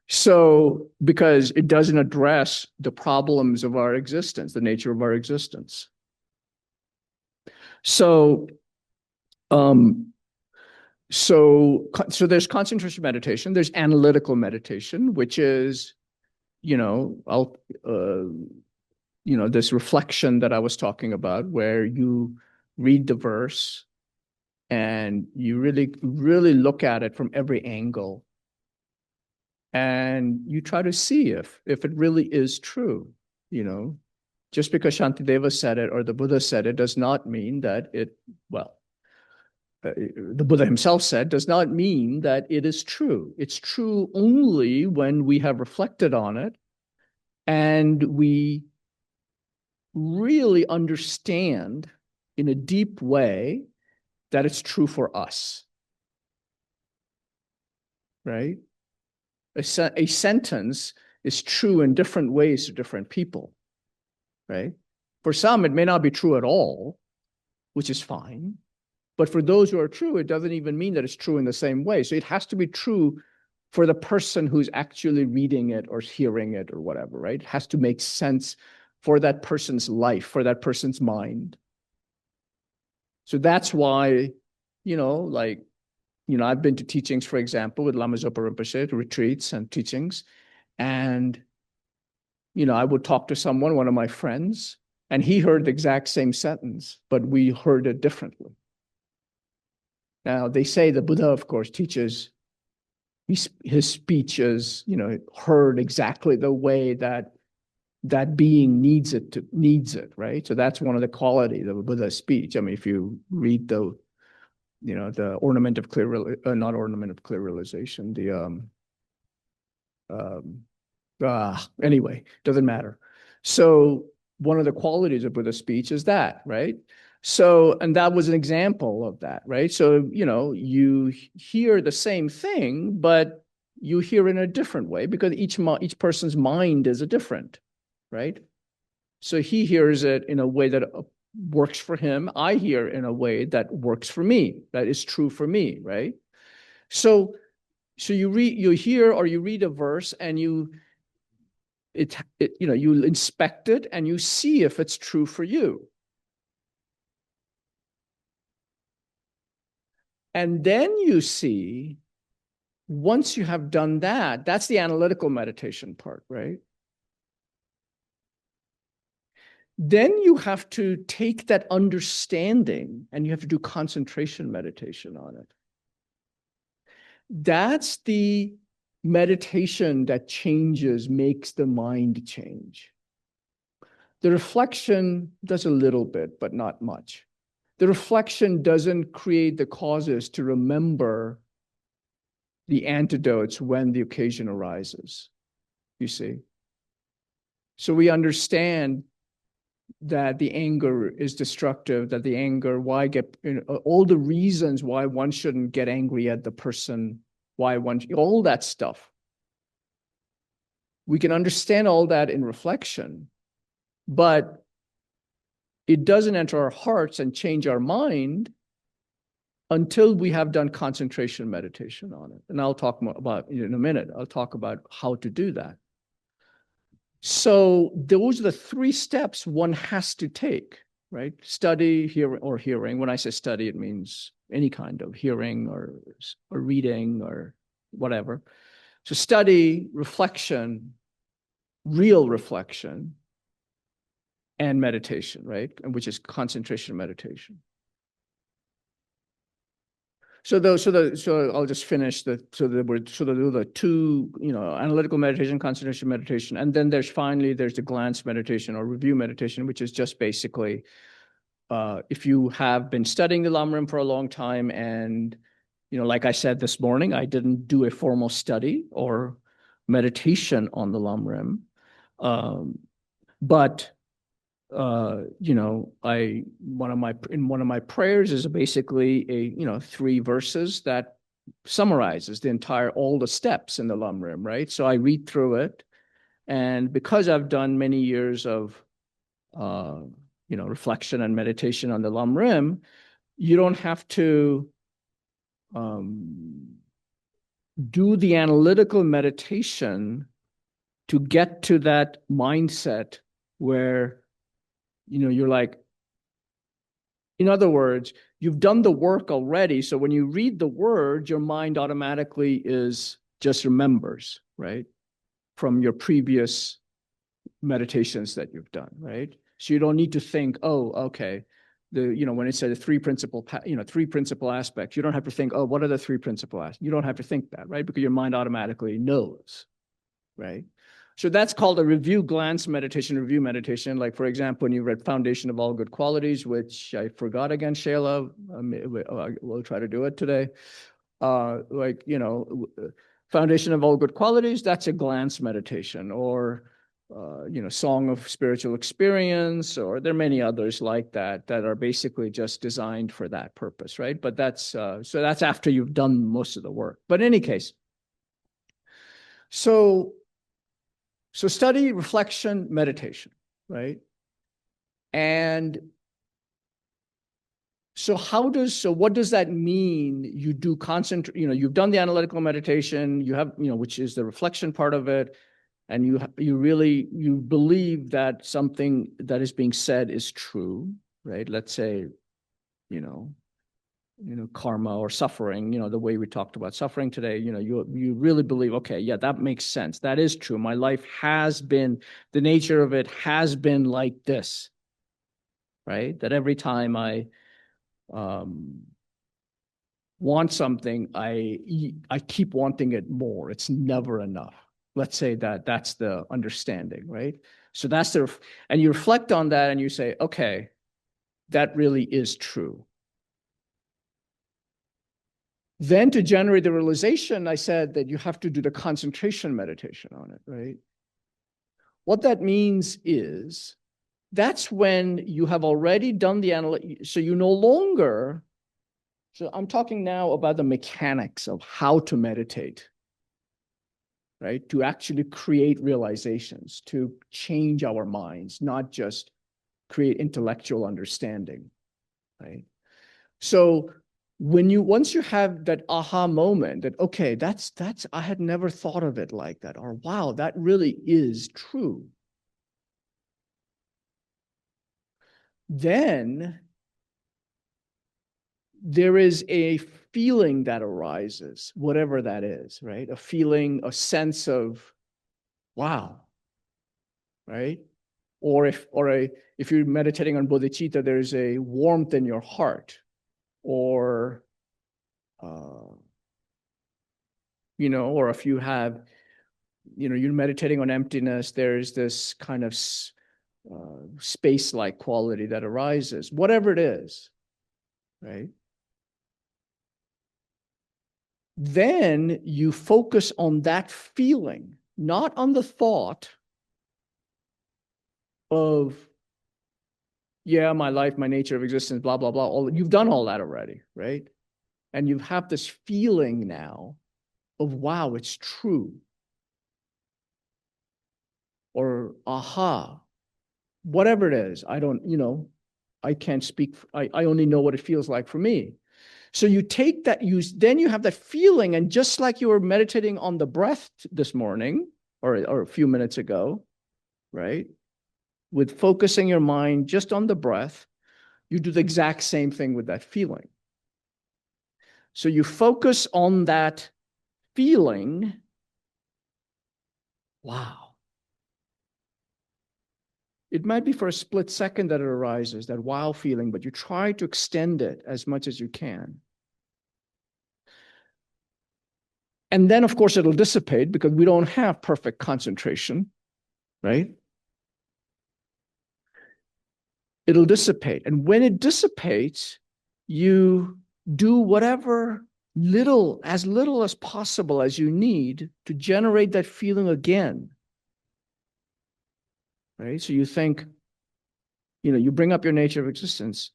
So, because it doesn't address the problems of our existence, the nature of our existence. So, so there's concentration meditation, there's analytical meditation, which is, this reflection that I was talking about, where you read the verse and you really, really look at it from every angle. And you try to see if it really is true, just because Shantideva said it or the Buddha said it does not mean that the Buddha himself said, does not mean that it is true. It's true only when we have reflected on it and we really understand in a deep way that it's true for us, right? A sentence is true in different ways to different people, right? For some, it may not be true at all, which is fine. But for those who are true, it doesn't even mean that it's true in the same way. So it has to be true for the person who's actually reading it or hearing it or whatever, right? It has to make sense for that person's life, for that person's mind. So that's why, I've been to teachings, for example, with Lama Zopa Rinpoche, retreats and teachings. And, I would talk to someone, one of my friends, and he heard the exact same sentence, but we heard it differently. Now, they say the Buddha, of course, teaches his speech is, heard exactly the way that being needs it, right? So that's one of the qualities of a Buddha's speech. I mean, if you read the ornament of clear, not ornament of clear realization, anyway, doesn't matter. So one of the qualities of Buddha's speech is that, right? So, and that was an example of that, right? So, you hear the same thing, but you hear it in a different way because each person's mind is different, right? So he hears it in a way that works for him. I hear in a way that works for me, that is true for me, right? So you hear or you read a verse and you inspect it and you see if it's true for you. And then you see, once you have done that, that's the analytical meditation part, right? Then you have to take that understanding and you have to do concentration meditation on it. That's the meditation that makes the mind change. The reflection does a little bit, but not much. The reflection doesn't create the causes to remember the antidotes when the occasion arises, you see. So we understand that the anger is destructive, that the anger, all the reasons why one shouldn't get angry at the person, all that stuff. We can understand all that in reflection, but it doesn't enter our hearts and change our mind until we have done concentration meditation on it. And I'll talk more about it in a minute. I'll talk about how to do that. So those are the 3 steps one has to take, right? Study, hearing. When I say study, it means any kind of hearing or reading or whatever. So study, reflection, real reflection, and meditation, right? And which is concentration meditation. So I'll just finish the 2, analytical meditation, concentration meditation, and then there's the glance meditation or review meditation, which is just basically if you have been studying the lamrim for a long time, and like I said this morning, I didn't do a formal study or meditation on the lamrim, but one of my prayers is basically 3 verses that summarizes all the steps in the lamrim, right? So I read through it, and because I've done many years of reflection and meditation on the lamrim, you don't have to do the analytical meditation to get to that mindset where, you're like, in other words, you've done the work already. So when you read the word, your mind automatically just remembers, right? From your previous meditations that you've done, right? So you don't need to think, oh, okay, when it says three principal aspects, you don't have to think, oh, what are the three principal aspects? You don't have to think that, right? Because your mind automatically knows, right? So that's called a review review meditation. Like, for example, when you read Foundation of All Good Qualities, which I forgot again, Shayla, we'll try to do it today. Foundation of All Good Qualities, that's a glance meditation, or Song of Spiritual Experience, or there are many others like that are basically just designed for that purpose, right? But that's after you've done most of the work. But in any case, so study, reflection, meditation, right? And so what does that mean? You do you've done the analytical meditation, you have, which is the reflection part of it. And you believe that something that is being said is true, right? Let's say, karma or suffering, the way we talked about suffering today, you really believe, okay, yeah, that makes sense. That is true. My life the nature of it has been like this, right? That every time I want something, I keep wanting it more. It's never enough. Let's say that's the understanding, right? So and you reflect on that and you say, okay, that really is true. Then to generate the realization, I said that you have to do the concentration meditation on it, right? What that means is that's when you have already done the analysis, so you no longer, so I'm talking now about the mechanics of how to meditate, right? To actually create realizations, to change our minds, not just create intellectual understanding, right? So once you have that aha moment that, okay, I had never thought of it like that, or wow, that really is true. Then there is a feeling that arises, whatever that is, right? A feeling, a sense of, wow, right? Or if you're meditating on bodhicitta, there's a warmth in your heart, or or if you have, you're meditating on emptiness, there's this kind of space-like quality that arises, whatever it is, right? Then you focus on that feeling, not on the thought of, yeah, my life, my nature of existence, blah, blah, blah. You've done all that already, right? And you have this feeling now of, wow, it's true. Or, aha, whatever it is. I can't speak. I only know what it feels like for me. So you take that, then you have that feeling, and just like you were meditating on the breath this morning or a few minutes ago, right? With focusing your mind just on the breath, you do the exact same thing with that feeling. So you focus on that feeling. Wow. It might be for a split second that it arises, that wow feeling, but you try to extend it as much as you can. And then, of course, it'll dissipate because we don't have perfect concentration, right? It'll dissipate. And when it dissipates, you do whatever as little as possible as you need to generate that feeling again. Right? So you think, you bring up your nature of existence.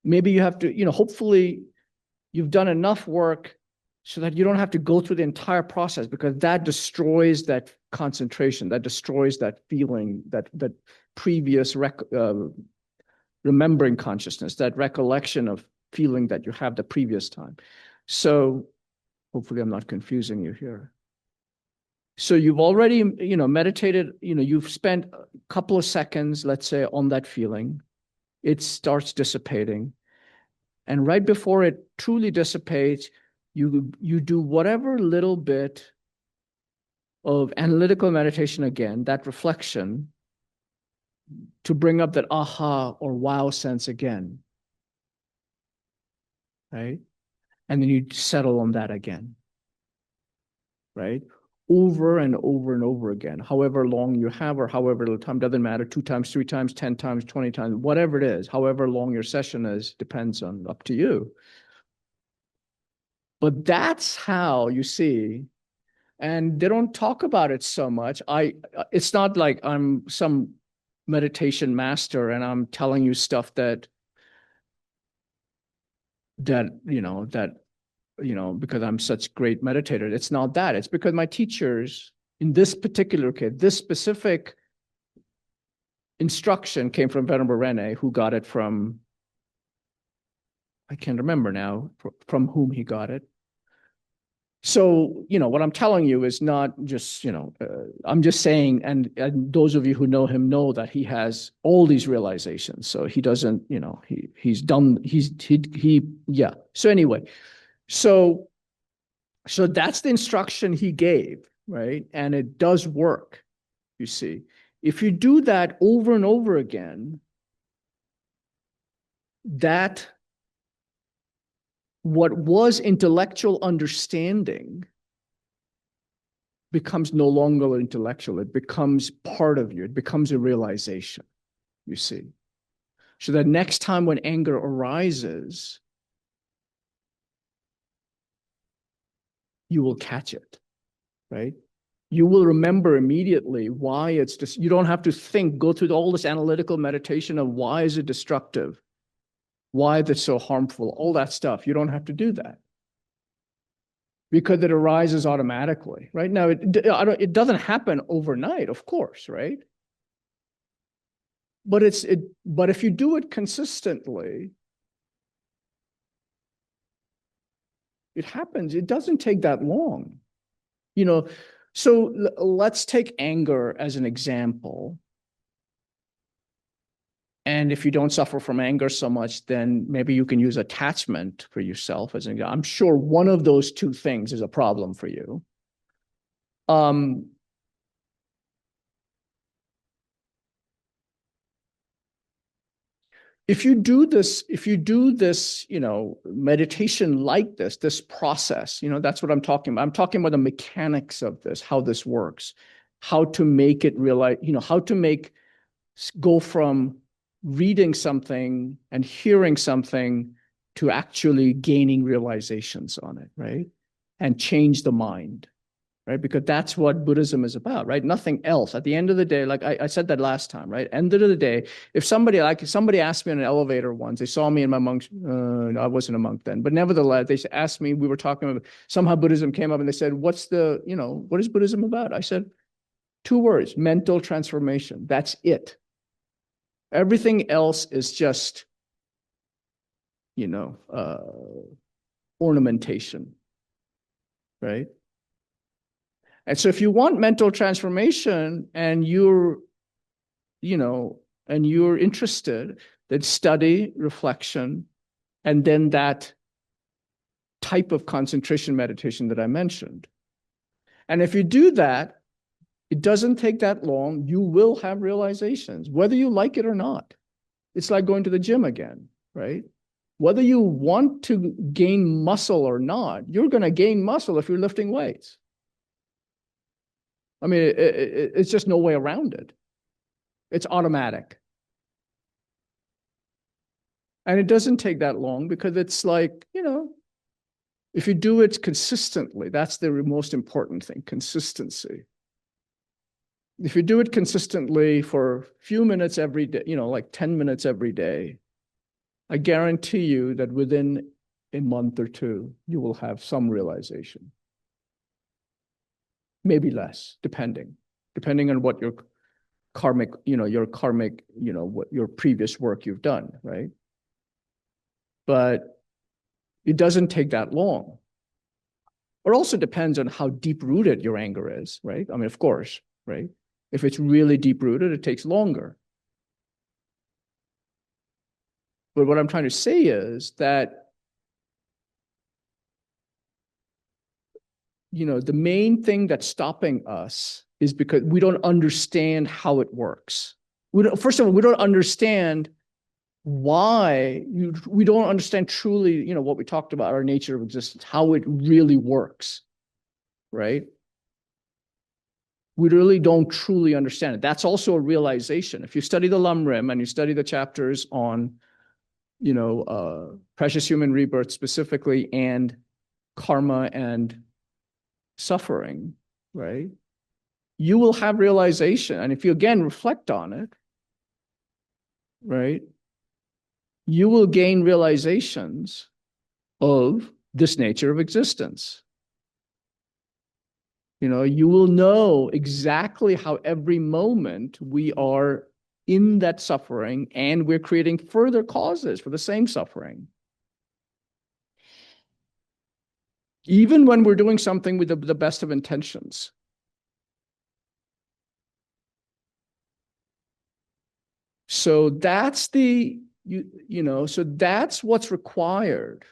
Maybe you have to, hopefully you've done enough work so that you don't have to go through the entire process, because that destroys that concentration, that destroys that feeling, that previous remembering consciousness, that recollection of feeling that you have the previous time. So Hopefully I'm not confusing you here. So you've already, meditated, you've spent a couple of seconds, let's say, on that feeling. It starts dissipating. And right before it truly dissipates, you do whatever little bit of analytical meditation again, that reflection, to bring up that aha or wow sense again. Right? And then you settle on that again. Right? Over and over and over again, however long you have or however little time, doesn't matter, 2 times, 3 times, 10 times, 20 times, whatever it is, however long your session is, depends on, up to you. But that's how you see, and they don't talk about it so much. It's not like I'm some meditation master and I'm telling you stuff that because I'm such great meditator. It's not that. It's because my teachers, in this particular case, this specific instruction came from Venerable Rene, who got it from, I can't remember now from whom he got it. So, what I'm telling you is not just, I'm just saying, and those of you who know him know that he has all these realizations. So he doesn't, yeah. So anyway, so that's the instruction he gave, right? And it does work, you see. If you do that over and over again, that what was intellectual understanding becomes no longer intellectual. It becomes part of you. It becomes a realization, you see. So that next time when anger arises, you will catch it, right? You will remember immediately why it's just, you don't have to think, go through all this analytical meditation of why is it destructive? Why is it so harmful? All that stuff. You don't have to do that because it arises automatically, right? Now, it doesn't happen overnight, of course, right? But but if you do it consistently, it happens. It doesn't take that long, So let's take anger as an example. And if you don't suffer from anger so much, then maybe you can use attachment for yourself as an example. I'm sure one of those two things is a problem for you. If you do this, meditation like this process, that's what I'm talking about. I'm talking about the mechanics of this, how this works, how to make it realize, how to go from reading something and hearing something to actually gaining realizations on it, right? And change the mind, right? Because that's what Buddhism is about, right? Nothing else. At the end of the day, like I said that last time, right? End of the day, if somebody asked me in an elevator once, they saw me in my monk, I wasn't a monk then, but nevertheless, they asked me, we were talking about, somehow Buddhism came up and they said, what is Buddhism about? I said, 2 words, mental transformation. That's it. Everything else is just, ornamentation, right? And so if you want mental transformation and you're interested, then study, reflection, and then that type of concentration meditation that I mentioned. And if you do that, it doesn't take that long. You will have realizations, whether you like it or not. It's like going to the gym again, right? Whether you want to gain muscle or not, you're going to gain muscle if you're lifting weights. I mean, it's just no way around it. It's automatic. And it doesn't take that long because it's like, if you do it consistently, that's the most important thing, consistency. If you do it consistently for a few minutes every day, like 10 minutes every day, I guarantee you that within a month or 2, you will have some realization. Maybe less, depending on what your karmic, what your previous work you've done, right? But it doesn't take that long. It also depends on how deep-rooted your anger is, right? I mean, of course, right? If it's really deep-rooted, it takes longer. But what I'm trying to say is that, the main thing that's stopping us is because we don't understand how it works. First of all, we don't understand why. We don't understand truly, what we talked about, our nature of existence, how it really works, right? We really don't truly understand it. That's also a realization. If you study the lamrim and you study the chapters on, precious human rebirth specifically, and karma and suffering, right? You will have realization. And if you again reflect on it, right, you will gain realizations of this nature of existence. You will know exactly how every moment we are in that suffering and we're creating further causes for the same suffering. Even when we're doing something with the best of intentions. So that's so that's what's required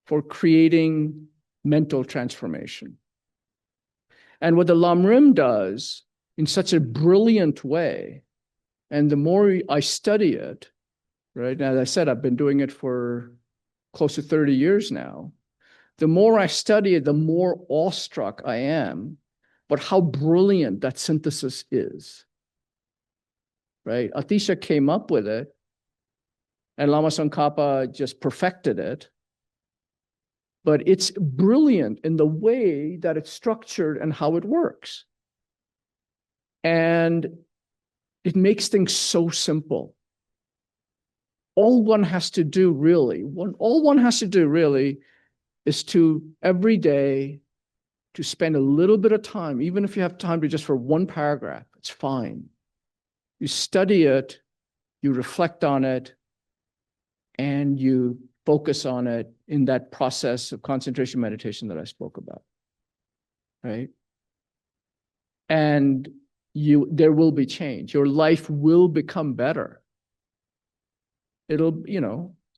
for creating mental transformation. And what the lamrim does in such a brilliant way, and the more I study it, right, as I said, I've been doing it for close to 30 years now. The more I study it, the more awestruck I am, but how brilliant that synthesis is, right? Atisha came up with it, and Lama Tsongkhapa just perfected it. But it's brilliant in the way that it's structured and how it works. And it makes things so simple. All one has to do really is to every day to spend a little bit of time, even if you have time to just for one paragraph, it's fine. You study it, you reflect on it, and you focus on it in that process of concentration meditation that I spoke about, right? And there will be change. Your life will become better. It'll,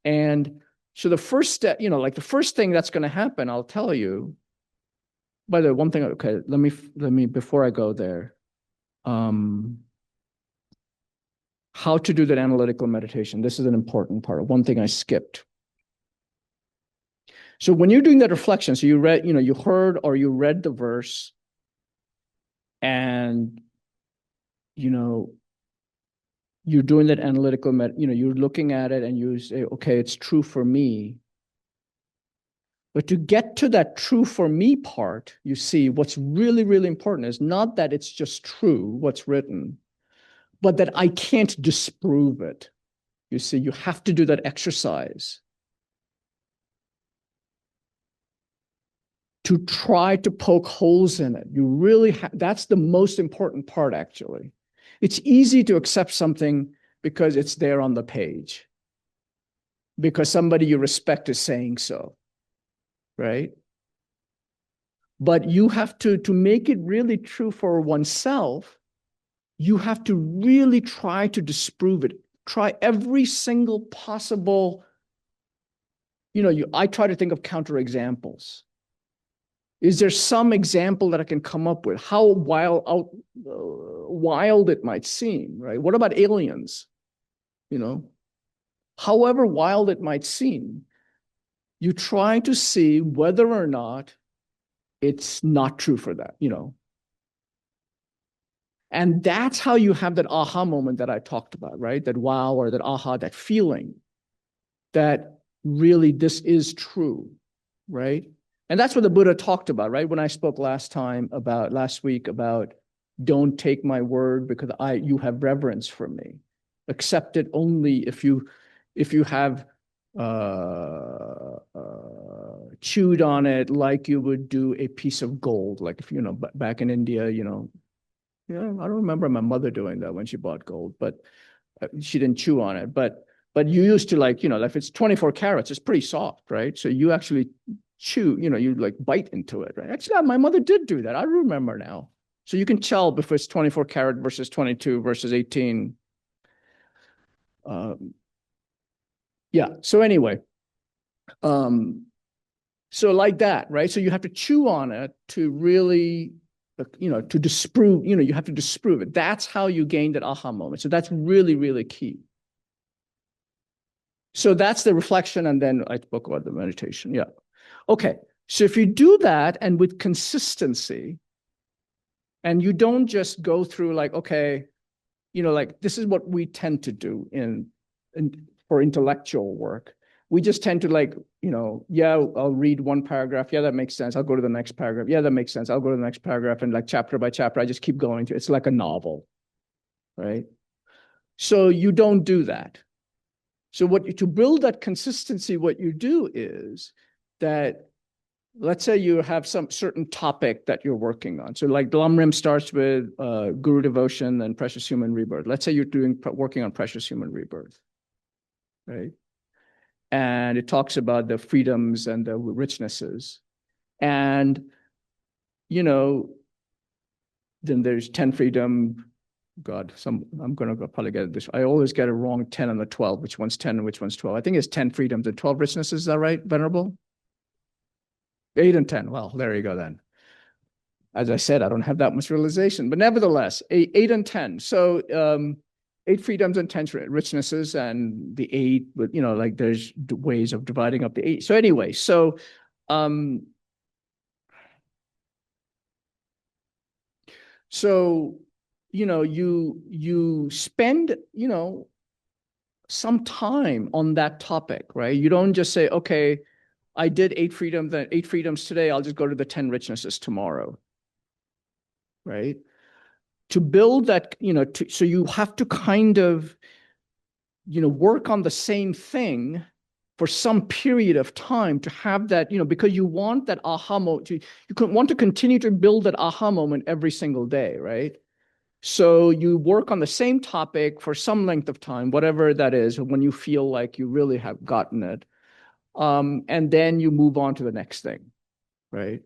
and so the first step, like the first thing that's going to happen, I'll tell you, by the way, one thing, okay, let me, before I go there, how to do that analytical meditation. This is an important part. One thing I skipped. So when you're doing that reflection, so you read, you heard or you read the verse, and, you're doing that analytical, you're looking at it and you say, okay, it's true for me. But to get to that true for me part, you see, what's really, really important is not that it's just true, what's written, but that I can't disprove it. You see, you have to do that exercise to try to poke holes in it. You really that's the most important part, actually. It's easy to accept something because it's there on the page, because somebody you respect is saying so, right? But you have to make it really true for oneself, you have to really try to disprove it. Try every single possible, I try to think of counterexamples. Is there some example that I can come up with? How wild it might seem, right? What about aliens? However wild it might seem, you try to see whether or not it's not true for that, And that's how you have that aha moment that I talked about, right? That wow, or that aha, that feeling that really this is true, right? And that's what the Buddha talked about, right? When I spoke last week about don't take my word because you have reverence for me. Accept it only if you have chewed on it like you would do a piece of gold. Like if, back in India, I don't remember my mother doing that when she bought gold, but she didn't chew on it. But you used to if it's 24 carats, it's pretty soft, right? So you actually chew, you like bite into it, right? Actually, my mother did do that. I remember now. So you can tell if it's 24 karat versus 22 versus 18. Yeah. So anyway, so like that, right? So you have to chew on it to really, to disprove, you have to disprove it. That's how you gain that aha moment. So that's really, really key. So that's the reflection. And then I spoke about the meditation. Yeah. Okay. So if you do that and with consistency, and you don't just go through like, okay, like this is what we tend to do for intellectual work. We just tend to like, yeah, I'll read one paragraph. Yeah, that makes sense. I'll go to the next paragraph. Yeah, that makes sense. I'll go to the next paragraph. And like chapter by chapter, I just keep going to, it's like a novel, right? So you don't do that. So to build that consistency, what you do is that, let's say you have some certain topic that you're working on. So like the lamrim starts with guru devotion and precious human rebirth. Let's say you're working on precious human rebirth, right? And it talks about the freedoms and the richnesses. And, then there's 10 freedom. God, I'm going to probably get this. I always get it wrong, 10 and the 12, which one's 10 and which one's 12. I think it's 10 freedoms and 12 richnesses. Is that right, Venerable? 8 and 10. Well, there you go then. As I said, I don't have that much realization, but nevertheless, 8 and 10. So 8 freedoms and 10 richnesses, and the 8, but like there's ways of dividing up the 8. So anyway, you spend, some time on that topic, right? You don't just say, okay, I did 8 freedoms today. I'll just go to the 10 richnesses tomorrow, right? To build that, so you have to kind of, work on the same thing for some period of time to have that, because you want that aha moment. You want to continue to build that aha moment every single day, right? So you work on the same topic for some length of time, whatever that is, when you feel like you really have gotten it. And then you move on to the next thing, right?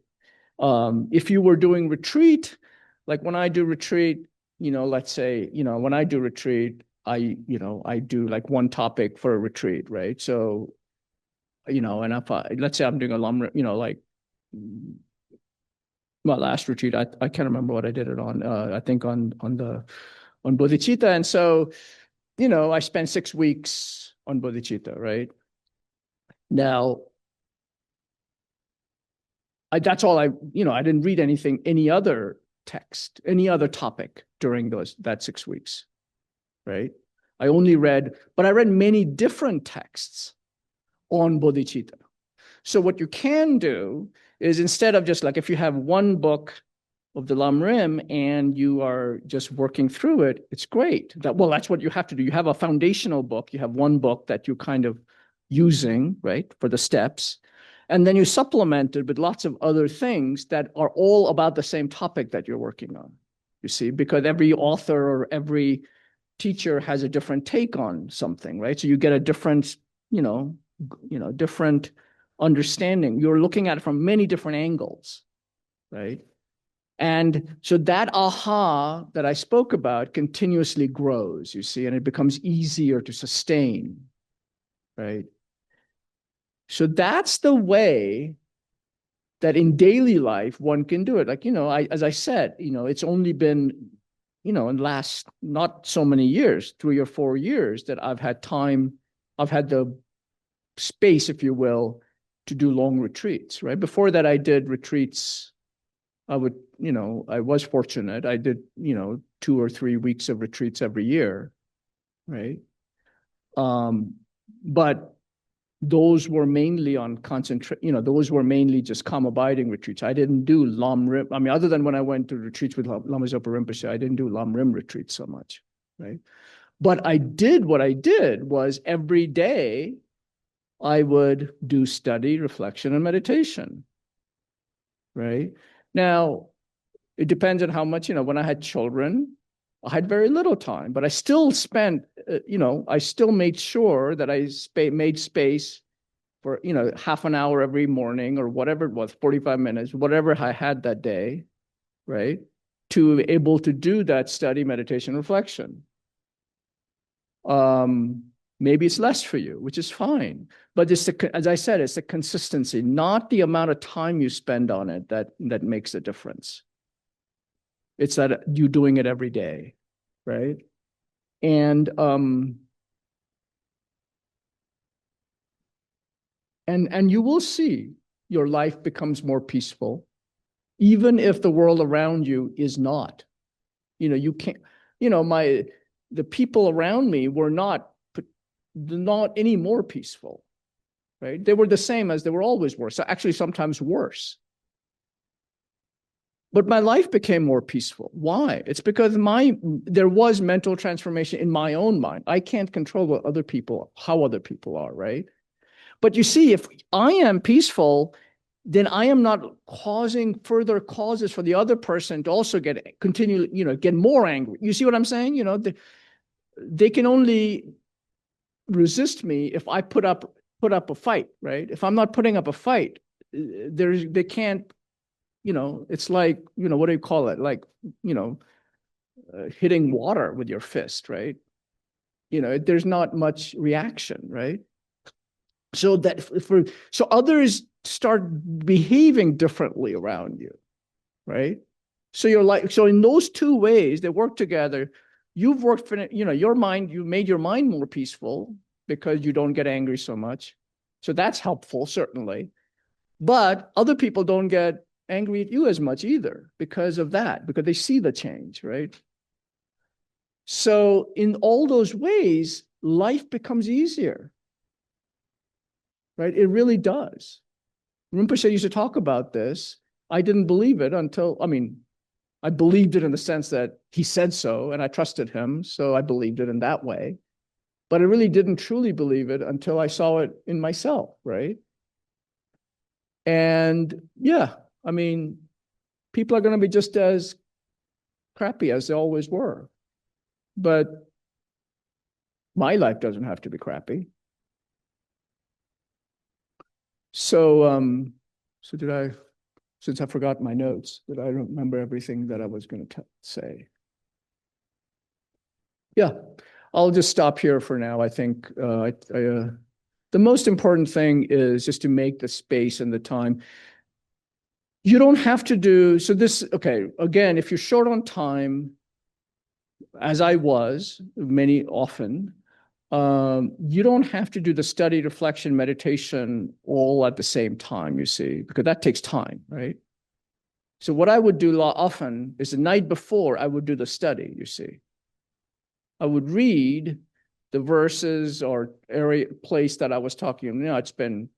If you were doing retreat, like when I do retreat, let's say, when I do retreat, I do like one topic for a retreat, right? So, and if let's say I'm doing a lamrim, like my last retreat, I can't remember what I did it on. I think on bodhicitta. And so, I spent 6 weeks on bodhicitta, right? Now, that's all I didn't read any other text, any other topic during that 6 weeks, right? I read many different texts on bodhicitta. So what you can do is, instead of just like, if you have one book of the lamrim and you are just working through it, it's great. That's what you have to do. You have a foundational book. You have one book that you're kind of using, right, for the steps. And then you supplement it with lots of other things that are all about the same topic that you're working on, you see, because every author or every teacher has a different take on something, right? So you get a different, different understanding. You're looking at it from many different angles, right? And so that aha that I spoke about continuously grows, you see, and it becomes easier to sustain, right? So that's the way that in daily life one can do it. Like, as I said, it's only been, in the last not so many years, 3 or 4 years, that I've had the space, if you will, to do long retreats, right? Before that, I did retreats. I was fortunate. I did, 2 or 3 weeks of retreats every year, right? But those were mainly those were mainly just calm abiding retreats. I didn't do lamrim. I mean, other than when I went to retreats with Lama Zopa Rinpoche, I didn't do lamrim retreats so much, right? But what I did was every day I would do study, reflection, and meditation, right? Now, it depends on how much, when I had children, I had very little time, but I still spent, I still made sure that I made space for, you know, half an hour every morning or whatever it was, 45 minutes, whatever I had that day, right? To be able to do that study, meditation, reflection. Maybe it's less for you, which is fine. But it's the, as I said, it's the consistency, not the amount of time you spend on it that makes a difference. It's that you doing it every day, right? And you will see your life becomes more peaceful, even if the world around you is not. You know, you can't, you know, the people around me were not any more peaceful, right? They were the same as they were always were. So actually sometimes worse. But my life became more peaceful. Why? It's because there was mental transformation in my own mind. I can't control how other people are, right? But you see, if I am peaceful, then I am not causing further causes for the other person to also get more angry. You see what I'm saying? You know, they can only resist me if I put up a fight, right? If I'm not putting up a fight, they can't, you know, it's like, you know, what do you call it? Like, you know, hitting water with your fist, right? You know, there's not much reaction, right? So so others start behaving differently around you, right? So so in those two ways, they work together. You've worked for, you know, you made your mind more peaceful because you don't get angry so much. So that's helpful, certainly. But other people don't get angry at you as much either because of that, because they see the change, right? So in all those ways, life becomes easier, right? It really does. Rinpoche used to talk about this. I didn't believe it until, I mean, I believed it in the sense that he said so, and I trusted him, so I believed it in that way. But I really didn't truly believe it until I saw it in myself, right? And yeah, I mean, people are going to be just as crappy as they always were. But my life doesn't have to be crappy. So, since I forgot my notes, did I remember everything that I was going to say? Yeah, I'll just stop here for now. I think the most important thing is just to make the space and the time. You don't have to do, so this, okay, again, if you're short on time, as I was often, you don't have to do the study, reflection, meditation all at the same time, you see, because that takes time, right? So what I would do often is the night before I would do the study, you see. I would read the verses or place that I was talking, you know, it's been,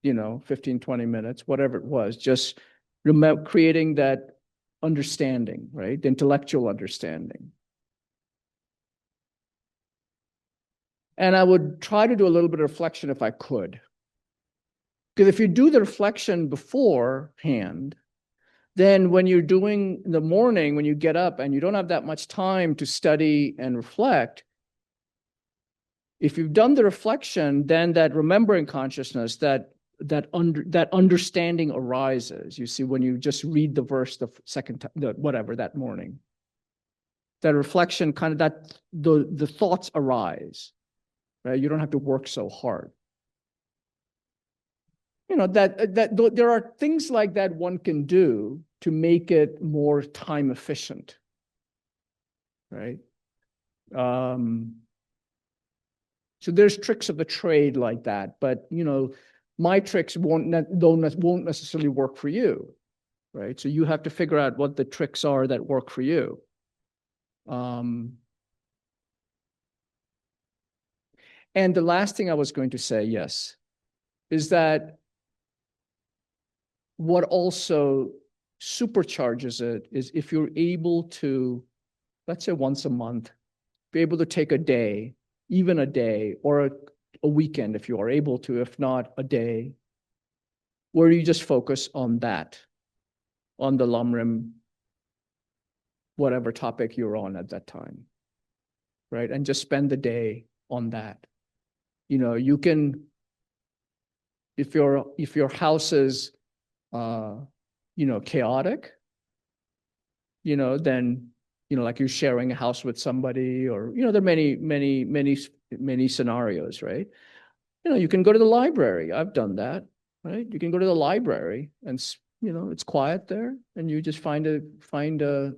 you know, 15, 20 minutes, whatever it was, just creating that understanding, right? The intellectual understanding. And I would try to do a little bit of reflection if I could. Because if you do the reflection beforehand, then when you're doing in the morning, when you get up and you don't have that much time to study and reflect, if you've done the reflection, then that remembering consciousness, that understanding arises. You see, when you just read the verse the second time, whatever, that morning, that reflection kind of the thoughts arise, right? You don't have to work so hard. You know, there are things like that one can do to make it more time efficient, right? So there's tricks of the trade like that, but you know, my tricks won't necessarily work for you, right? So you have to figure out what the tricks are that work for you. And the last thing I was going to say, yes, is that what also supercharges it is if you're able to, let's say once a month, be able to take a day, even a day, or a weekend if you are able to, if not a day, where you just focus on that, on the lamrim, whatever topic you're on at that time, right? And just spend the day on that. You know, you can if your house is, chaotic, then, like you're sharing a house with somebody, or, there are many scenarios, right? You can go to the library. I've done that, right? You can go to the library and, it's quiet there, and you just find a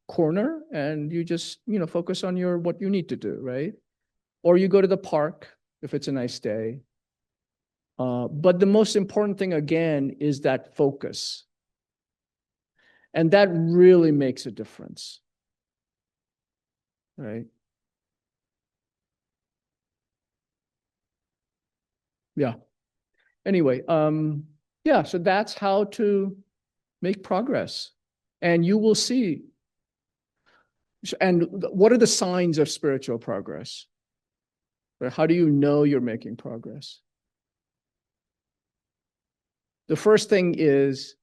corner, and you just, focus on what you need to do, right? Or you go to the park if it's a nice day. But the most important thing, again, is that focus. And that really makes a difference, right? Yeah. Anyway, yeah, so that's how to make progress. And you will see. And what are the signs of spiritual progress? How do you know you're making progress? The first thing is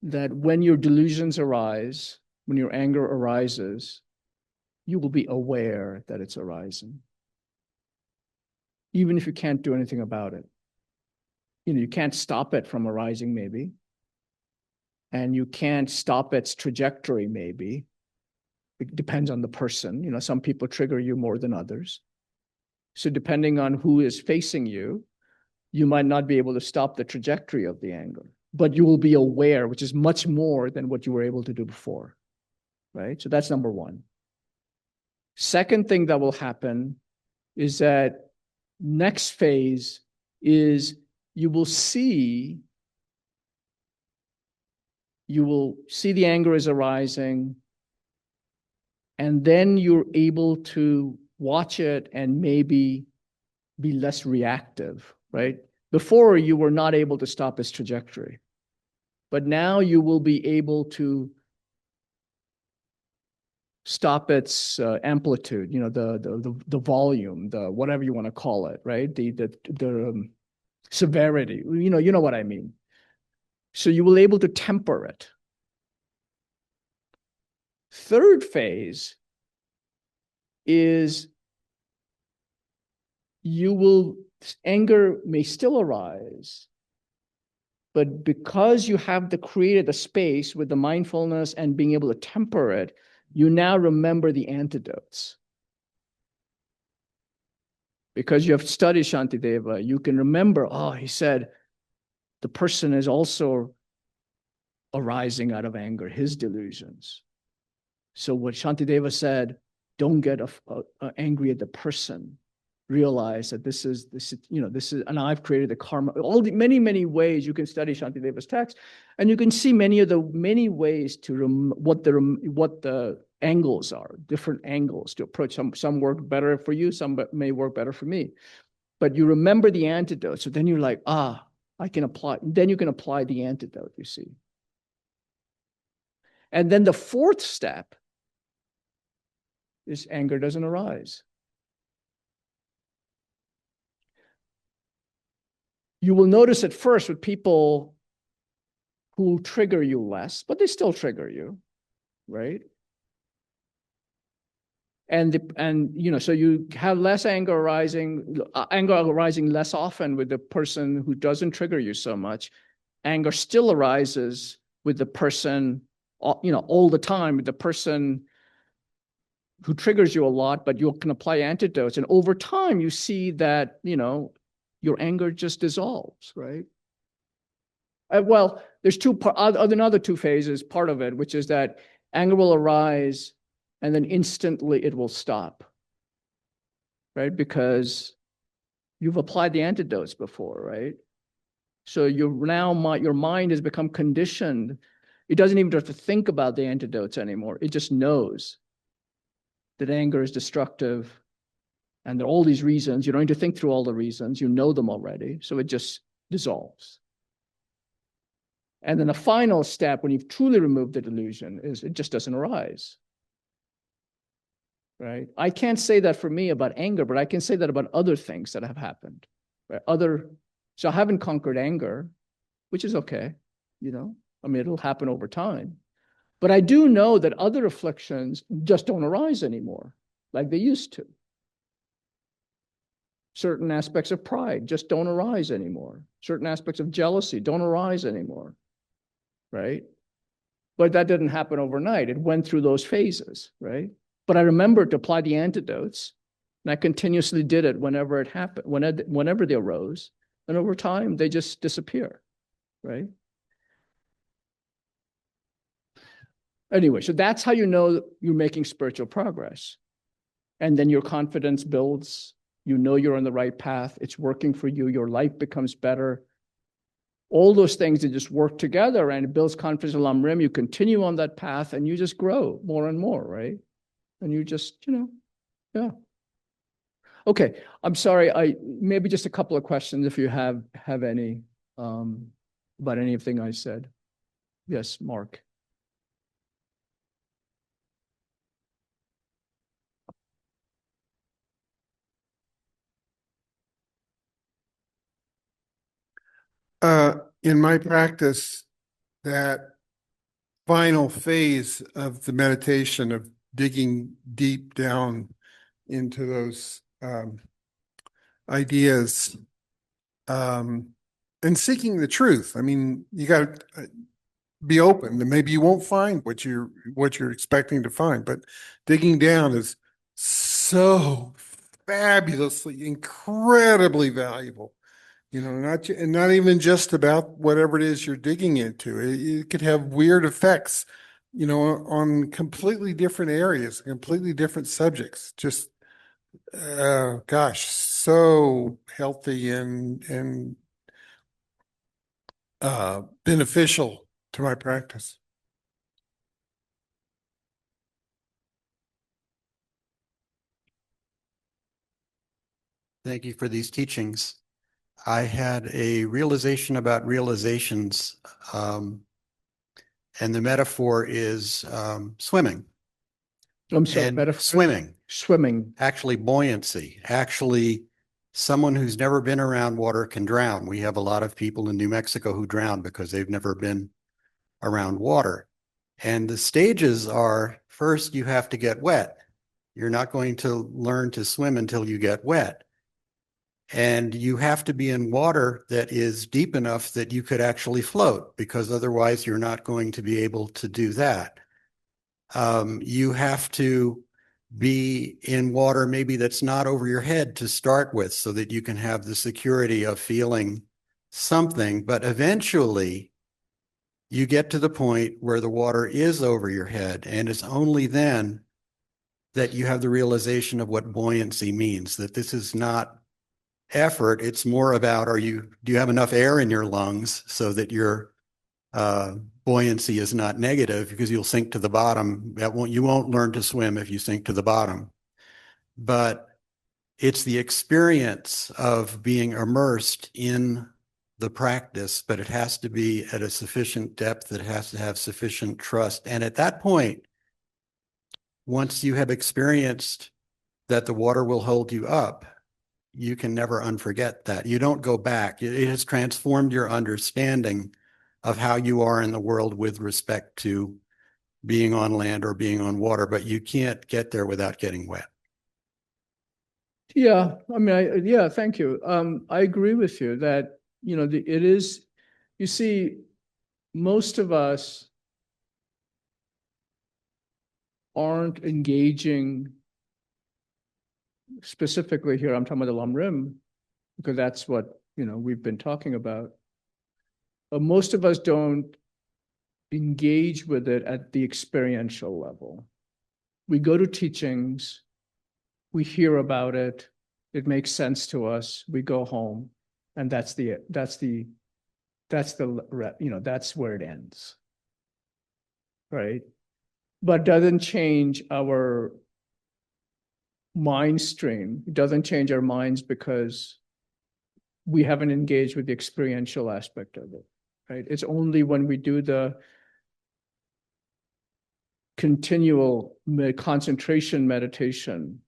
that when your delusions arise, when your anger arises, you will be aware that it's arising, even if you can't do anything about it. You can't stop it from arising, maybe, and you can't stop its trajectory, maybe. It depends on the person. Some people trigger you more than others. So depending on who is facing you, you might not be able to stop the trajectory of the anger, but you will be aware, which is much more than what you were able to do before, right? So that's number one. Second thing that will happen is that next phase is you will see the anger is arising, and then you're able to watch it and maybe be less reactive, right? Before, you were not able to stop its trajectory, but now you will be able to stop its amplitude, the volume, the whatever you want to call it, right? The severity, you know what I mean. So you will be able to temper it. Third phase is anger may still arise, but because you have created the space with the mindfulness and being able to temper it, you now remember the antidotes. Because you have studied Shantideva, you can remember, he said, the person is also arising out of anger, his delusions. So what Shantideva said, don't get angry at the person. Realize that this is, and I've created the karma. All the many ways you can study Shantideva's text, and you can see many ways to what the angles are, different angles to approach. Some work better for you, some may work better for me. But you remember the antidote, so then you're like, I can apply. Then you can apply the antidote. You see, and then the fourth step is anger doesn't arise. You will notice at first with people who trigger you less, but they still trigger you, right? And so you have less anger arising less often with the person who doesn't trigger you so much. Anger still arises with the person, all the time with the person who triggers you a lot, but you can apply antidotes. And over time, you see that, your anger just dissolves, right? Well, there's another two phases, part of it, which is that anger will arise and then instantly it will stop, right? Because you've applied the antidotes before, right? So your mind has become conditioned. It doesn't even have to think about the antidotes anymore. It just knows that anger is destructive. And there are all these reasons. You don't need to think through all the reasons. You know them already. So it just dissolves. And then the final step, when you've truly removed the delusion, is it just doesn't arise. Right? I can't say that for me about anger, but I can say that about other things that have happened. Right? So I haven't conquered anger, which is okay. It'll happen over time. But I do know that other afflictions just don't arise anymore like they used to. Certain aspects of pride just don't arise anymore. Certain aspects of jealousy don't arise anymore, right? But that didn't happen overnight. It went through those phases, right? But I remembered to apply the antidotes, and I continuously did it whenever it happened, whenever they arose. And over time, they just disappear, right? Anyway, so that's how you know you're making spiritual progress. And then your confidence builds. You know you're on the right path. It's working for you. Your life becomes better. All those things, they just work together, and it builds confidence in lamrim. You continue on that path and you just grow more and more, right? And you just, yeah. Okay, I'm sorry. Maybe just a couple of questions if you have any about anything I said. Yes, Mark. In my practice, that final phase of the meditation of digging deep down into those ideas and seeking the truth. I mean, you got to be open, and maybe you won't find what you're expecting to find, but digging down is so fabulously, incredibly valuable. Not even just about whatever it is you're digging into. It could have weird effects, on completely different areas, completely different subjects. Just, gosh, so healthy and beneficial to my practice. Thank you for these teachings. I had a realization about realizations, and the metaphor is swimming. I'm sorry, And metaphor? swimming, Swimming. actually buoyancy. Actually, someone who's never been around water can drown. We have a lot of people in New Mexico who drown because they've never been around water. And the stages are, first you have to get wet. You're not going to learn to swim until you get wet. And you have to be in water that is deep enough that you could actually float, because otherwise you're not going to be able to do that. You have to be in water maybe that's not over your head to start with, so that you can have the security of feeling something. But eventually you get to the point where the water is over your head, and it's only then that you have the realization of what buoyancy means, that this is not effort. It's more about, do you have enough air in your lungs so that your buoyancy is not negative, because you'll sink to the bottom. You won't learn to swim if you sink to the bottom. But it's the experience of being immersed in the practice, but it has to be at a sufficient depth. It has to have sufficient trust. And at that point, once you have experienced that the water will hold you up, you can never unforget that. You don't go back. It has transformed your understanding of how you are in the world with respect to being on land or being on water, but you can't get there without getting wet. Yeah, I mean, yeah, thank you. I agree with you that, it is, you see, most of us aren't engaging specifically here. I'm talking about the lamrim, because that's what, we've been talking about. But most of us don't engage with it at the experiential level. We go to teachings, we hear about it, it makes sense to us, we go home, and that's where it ends, right? But doesn't change our mind stream. It doesn't change our minds because we haven't engaged with the experiential aspect of it, right? It's only when we do the continual concentration meditation,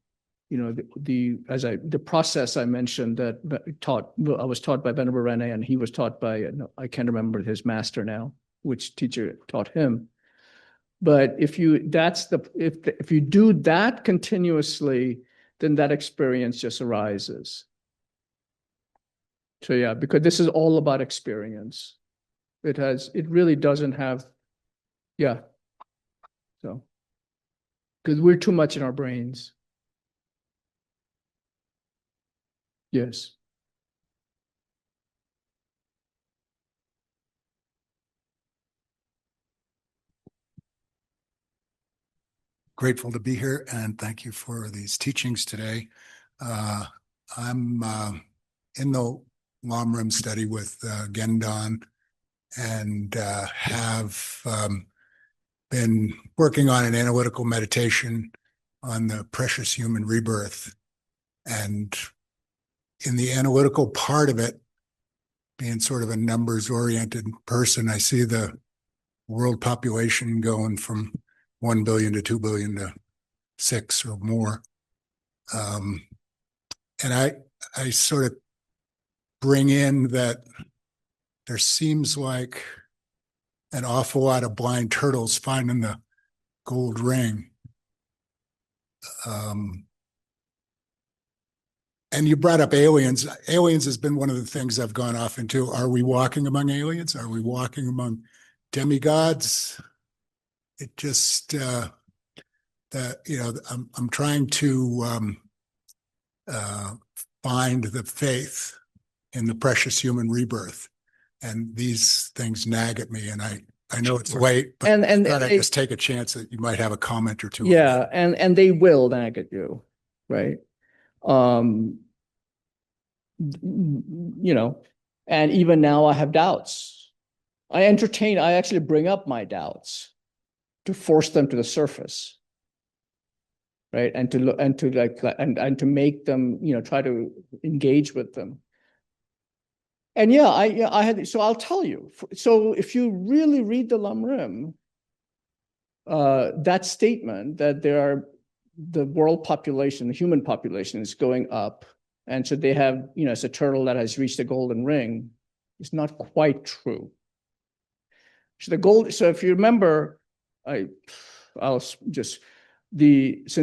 the process I mentioned that I was taught by Venerable Rene, and he was taught by, I can't remember his master now, which teacher taught him. But if you do that continuously, then that experience just arises. So yeah, because this is all about experience. It really doesn't have, yeah. So, because we're too much in our brains. Yes. Grateful to be here and thank you for these teachings today. I'm in the lamrim study with Gendon and have been working on an analytical meditation on the precious human rebirth. And in the analytical part of it, being sort of a numbers-oriented person, I see the world population going from 1 billion to 2 billion to 6 or more. And I sort of bring in that there seems like an awful lot of blind turtles finding the gold ring. And you brought up aliens. Aliens has been one of the things I've gone off into. Are we walking among aliens? Are we walking among demigods? It just I'm trying to find the faith in the precious human rebirth, and these things nag at me. And I know it's late, but And I thought I'd they- just take a chance that you might have a comment or two. Yeah, and they will nag at you, right? You know, and even now I have doubts. I actually bring up my doubts to force them to the surface, right? And to make them, try to engage with them. And yeah, I had, so I'll tell you. So if you really read the lamrim, that statement that the world population, the human population is going up, and so they have, it's a turtle that has reached the golden ring, is not quite true. So if you remember, since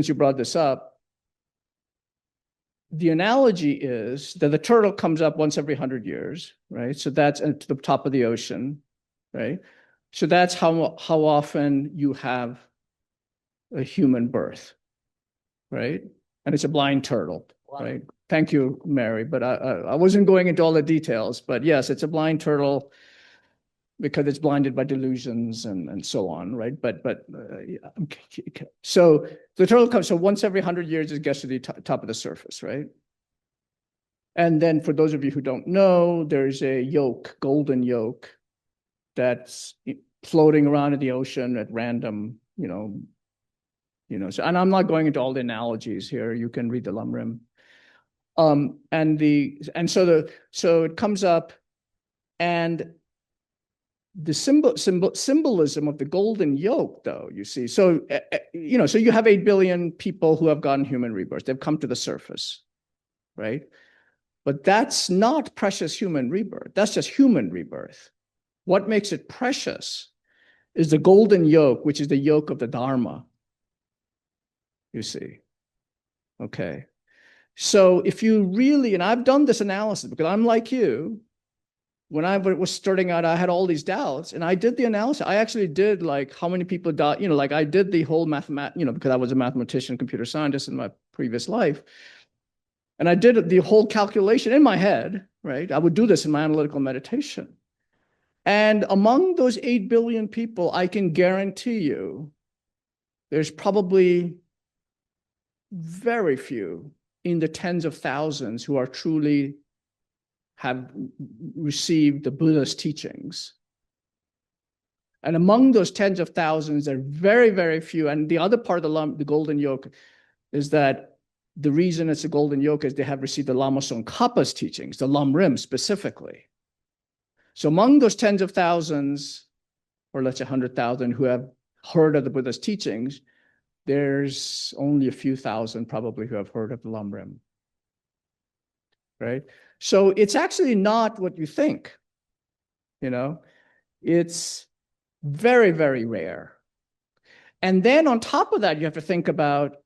you brought this up, the analogy is that the turtle comes up once every 100 years, right? So that's to the top of the ocean, right? So that's how often you have a human birth, right? And it's a blind turtle, right? Thank you, Mary, but I wasn't going into all the details, but yes, it's a blind turtle because it's blinded by delusions and so on, right? So the turtle comes, so once every 100 years it gets to the top of the surface, right? And then for those of you who don't know, there's a yolk, golden yolk, that's floating around in the ocean at random, so, and I'm not going into all the analogies here. You can read the lamrim. So it comes up, and the symbolism of the golden yolk, though, you see. So, so you have 8 billion people who have gotten human rebirth. They've come to the surface, right? But that's not precious human rebirth. That's just human rebirth. What makes it precious is the golden yolk, which is the yolk of the Dharma, you see. Okay. So if you really, and I've done this analysis because I'm like you, when I was starting out, I had all these doubts, and I did the analysis. I actually did like how many people died, like I did the whole because I was a mathematician, computer scientist in my previous life. And I did the whole calculation in my head, right? I would do this in my analytical meditation. And among those 8 billion people, I can guarantee you there's probably very few in the tens of thousands who are truly have received the Buddha's teachings. And among those tens of thousands, there are very, very few. And the other part of the golden yolk is that the reason it's a golden yolk is they have received the Lama Tsongkhapa's teachings, the lamrim specifically. So among those tens of thousands, or let's say 100,000 who have heard of the Buddha's teachings, there's only a few thousand probably who have heard of the lamrim, right? So it's actually not what you think, it's very, very rare. And then on top of that, you have to think about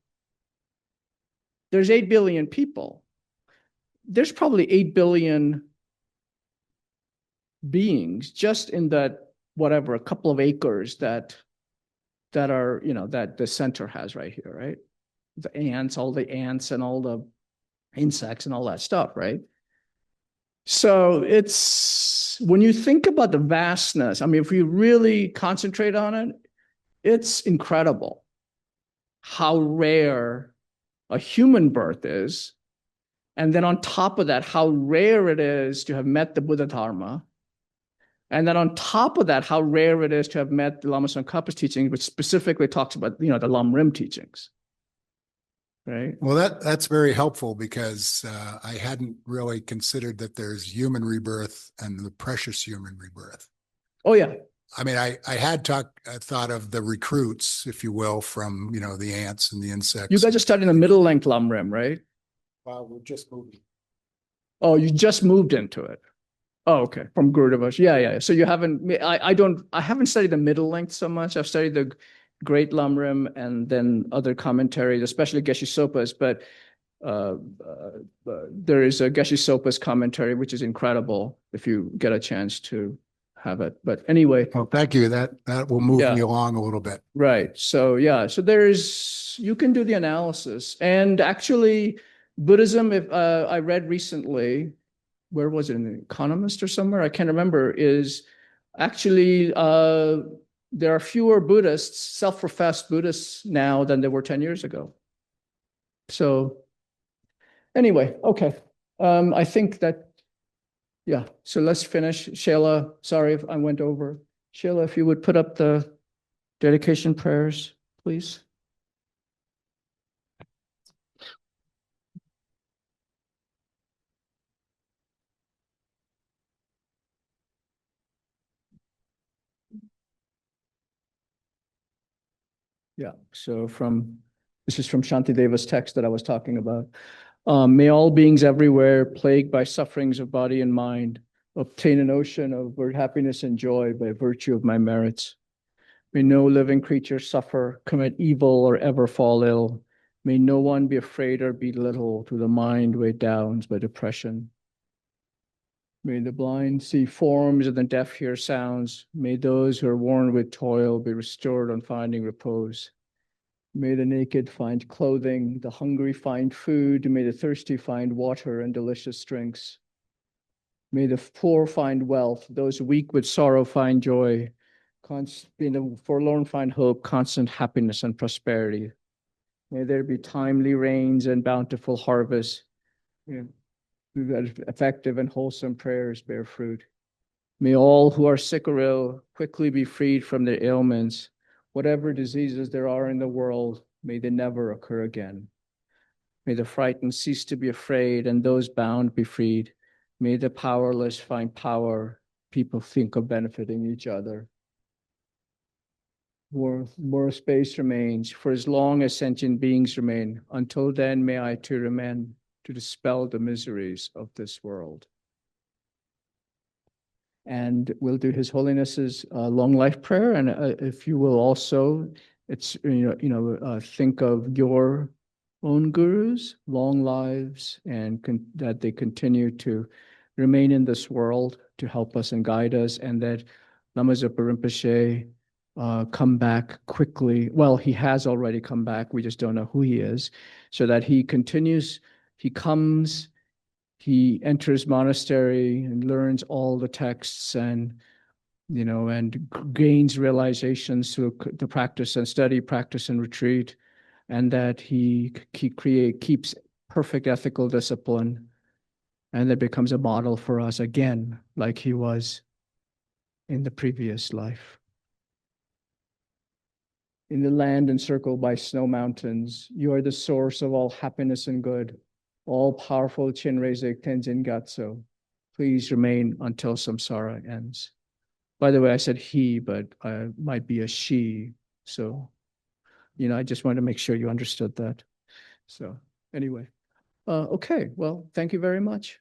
there's 8 billion people. There's probably 8 billion beings just in that, whatever, a couple of acres that are, that the center has right here, right? The ants, all the ants and all the insects and all that stuff, right? So it's, when you think about the vastness, I mean, if we really concentrate on it, it's incredible how rare a human birth is. And then on top of that, how rare it is to have met the Buddha Dharma. And then on top of that, how rare it is to have met the Lama Tsongkhapa's teaching, which specifically talks about, the lamrim teachings. Right? Well, that's very helpful because I hadn't really considered that there's human rebirth and the precious human rebirth. Oh, yeah. I mean, I had thought of the recruits, if you will, from, the ants and the insects. You guys are studying the middle length lamrim, right? Well, we're just moving. Oh, you just moved into it. Oh, okay. From Gurudevas. Yeah. So you haven't, I haven't studied the middle length so much. I've studied the Great Lamrim and then other commentaries, especially Geshe Sopa's, but there is a Geshe Sopa's commentary, which is incredible if you get a chance to have it. But anyway. Well, thank you. That will move me along a little bit. Right. So yeah, so you can do the analysis. And actually, Buddhism, if I read recently, where was it, an Economist or somewhere? I can't remember, is actually there are fewer Buddhists, self-professed Buddhists now than there were 10 years ago. So anyway, okay. I think that, yeah, so let's finish. Shayla, sorry if I went over. Shayla, if you would put up the dedication prayers, please. Yeah, so this is from Shantideva's text that I was talking about. May all beings everywhere, plagued by sufferings of body and mind, obtain an ocean of happiness and joy by virtue of my merits. May no living creature suffer, commit evil, or ever fall ill. May no one be afraid or belittled through the mind weighed down by depression. May the blind see forms and the deaf hear sounds. May those who are worn with toil be restored on finding repose. May the naked find clothing, the hungry find food. May the thirsty find water and delicious drinks. May the poor find wealth, those weak with sorrow find joy. May the forlorn find hope, constant happiness and prosperity. May there be timely rains and bountiful harvests. That effective and wholesome prayers bear fruit. May all who are sick or ill quickly be freed from their ailments. Whatever diseases there are in the world, may they never occur again. May the frightened cease to be afraid and those bound be freed. May the powerless find power. People think of benefiting each other. More space remains for as long as sentient beings remain. Until then, may I too remain to dispel the miseries of this world. And we'll do His Holiness's long life prayer. And if you will also, it's think of your own gurus, long lives, and that they continue to remain in this world to help us and guide us, and that Lama Zopa Rinpoche come back quickly. Well, he has already come back. We just don't know who he is. So that he continues, he comes, he enters monastery and learns all the texts and gains realizations through the practice and study, practice and retreat, and that he keeps perfect ethical discipline, and that becomes a model for us again, like he was in the previous life. In the land encircled by snow mountains, you are the source of all happiness and good. All-powerful Chinrezig Tenzin Gyatso, please remain until samsara ends. By the way, I said he, but I might be a she. So, I just wanted to make sure you understood that. So anyway, okay, well, thank you very much.